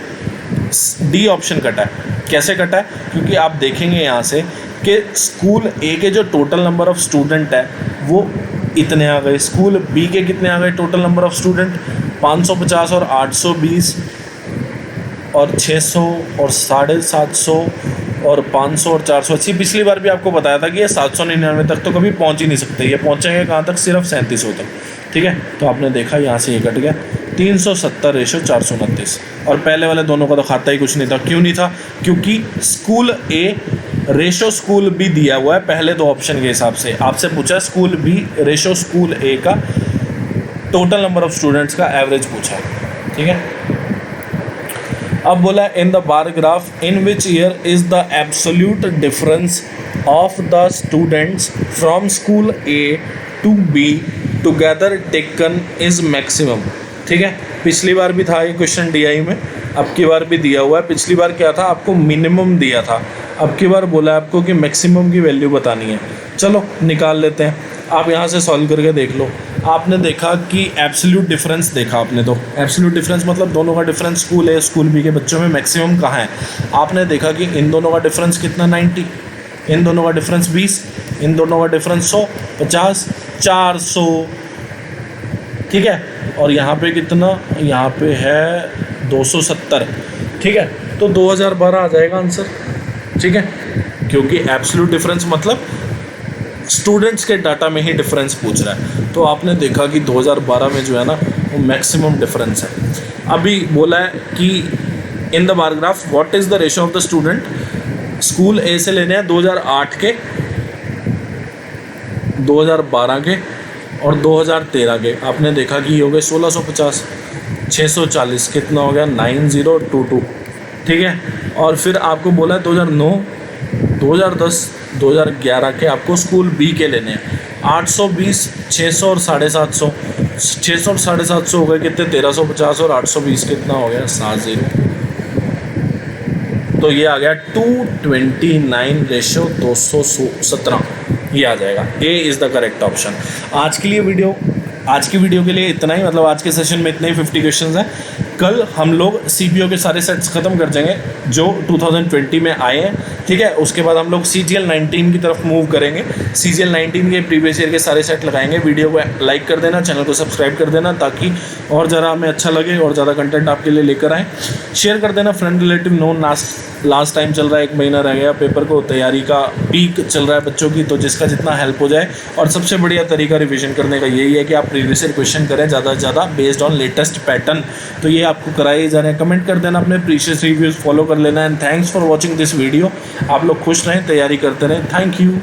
D ऑप्शन कटा है। कैसे कटा है, क्योंकि आप देखेंगे यहाँ से कि स्कूल A के जो टोटल नंबर ऑफ़ स्टूडेंट है वो इतने आ गए, स्कूल B के कितने आ गए टोटल नंबर ऑफ़ स्टूडेंट, 550 और 820 और 600 और 750 और 500 और 480। पिछली बार भी आपको बताया था कि ये 799 तक तो कभी पहुंच ही नहीं सकते, ये पहुंचेंगे कहाँ तक, सिर्फ 3700 तक, ठीक है। तो आपने देखा यहाँ से ये कट गया 370 रेशो 429, और पहले वाले दोनों का तो खाता ही कुछ नहीं था। क्यों नहीं था, क्योंकि school A ratio school B दिया हुआ है पहले दो ऑप्शन के हिसाब से, आपसे पूछा school B ratio school A का टोटल नंबर ऑफ स्टूडेंट्स का एवरेज पूछा है, ठीक है। अब बोला in the bar graph in which year is the absolute difference of the students from school A to B together taken is maximum, ठीक है। पिछली बार भी था ये क्वेश्चन डीआई में, अब की बार भी दिया हुआ है। पिछली बार क्या था, आपको मिनिमम दिया था, अब की बार बोला है आपको कि मैक्सिमम की वैल्यू बतानी है। चलो निकाल लेते हैं, आप यहाँ से सॉल्व करके देख लो। आपने देखा कि एब्सोल्यूट डिफरेंस देखा आपने, तो एब्सोल्यूट डिफरेंस मतलब दोनों का डिफरेंस स्कूल ए स्कूल बी के बच्चों में मैक्सिमम कहाँ है। आपने देखा कि इन दोनों का डिफरेंस कितना 90, इन दोनों का डिफरेंस 20, इन दोनों का डिफरेंस 100, 50, 400, ठीक है। और यहाँ पे कितना, यहाँ पे है 270, ठीक है। तो 2012 आ जाएगा आंसर, ठीक है, क्योंकि एब्सोल्यूट डिफरेंस मतलब स्टूडेंट्स के डाटा में ही डिफरेंस पूछ रहा है। तो आपने देखा कि 2012 में जो है ना वो मैक्सिमम डिफरेंस है। अभी बोला है कि in the bar graph what is the ratio of the student, school A से लेने हैं 2008 के, 2012 के और 2013 के। आपने देखा कि हो गए 1650, 640, कितना हो गया 9022, ठीक है। और फिर आपको बोला है 2009, 2010, 2011 के आपको स्कूल बी के लेने हैं। 820, 600 और 750, 600 और 750 हो गए कितने 1350 और 820 कितना हो गया 70, तो ये आ गया 229 रेशो 217, ये आ जाएगा। A is the correct option. आज की वीडियो के लिए इतना ही, मतलब आज के सेशन में इतने ही 50 क्वेश्चंस हैं। कल हम लोग सीपीओ के सारे सेट्स ख़त्म कर देंगे जो 2020 में आए हैं, ठीक है। उसके बाद हम लोग CGL 19 की तरफ मूव करेंगे। CGL 19 के प्रीवियस ईयर के सारे सेट लगाएंगे। वीडियो को लाइक कर देना, चैनल को सब्सक्राइब कर देना ताकि और ज़रा हमें अच्छा लगे और ज़्यादा कंटेंट आपके लिए लेकर आएँ। शेयर कर देना friend relative known. Last time चल रहा है, 1 महीना रह गया पेपर को, तैयारी का पीक चल रहा है बच्चों की, तो जिसका जितना हेल्प हो जाए। और सबसे बढ़िया तरीका रिवीजन करने का यही है कि आप प्रीवियस ईयर क्वेश्चन करें ज़्यादा से ज़्यादा बेस्ड ऑन लेटेस्ट पैटर्न। तो ये आपको कराए जा रहे हैं। कमेंट कर देना, अपने प्रीशियस रिव्यूज़ फॉलो कर लेना। And thanks for watching this video. आप लोग खुश रहें, तैयारी करते रहें। Thank you.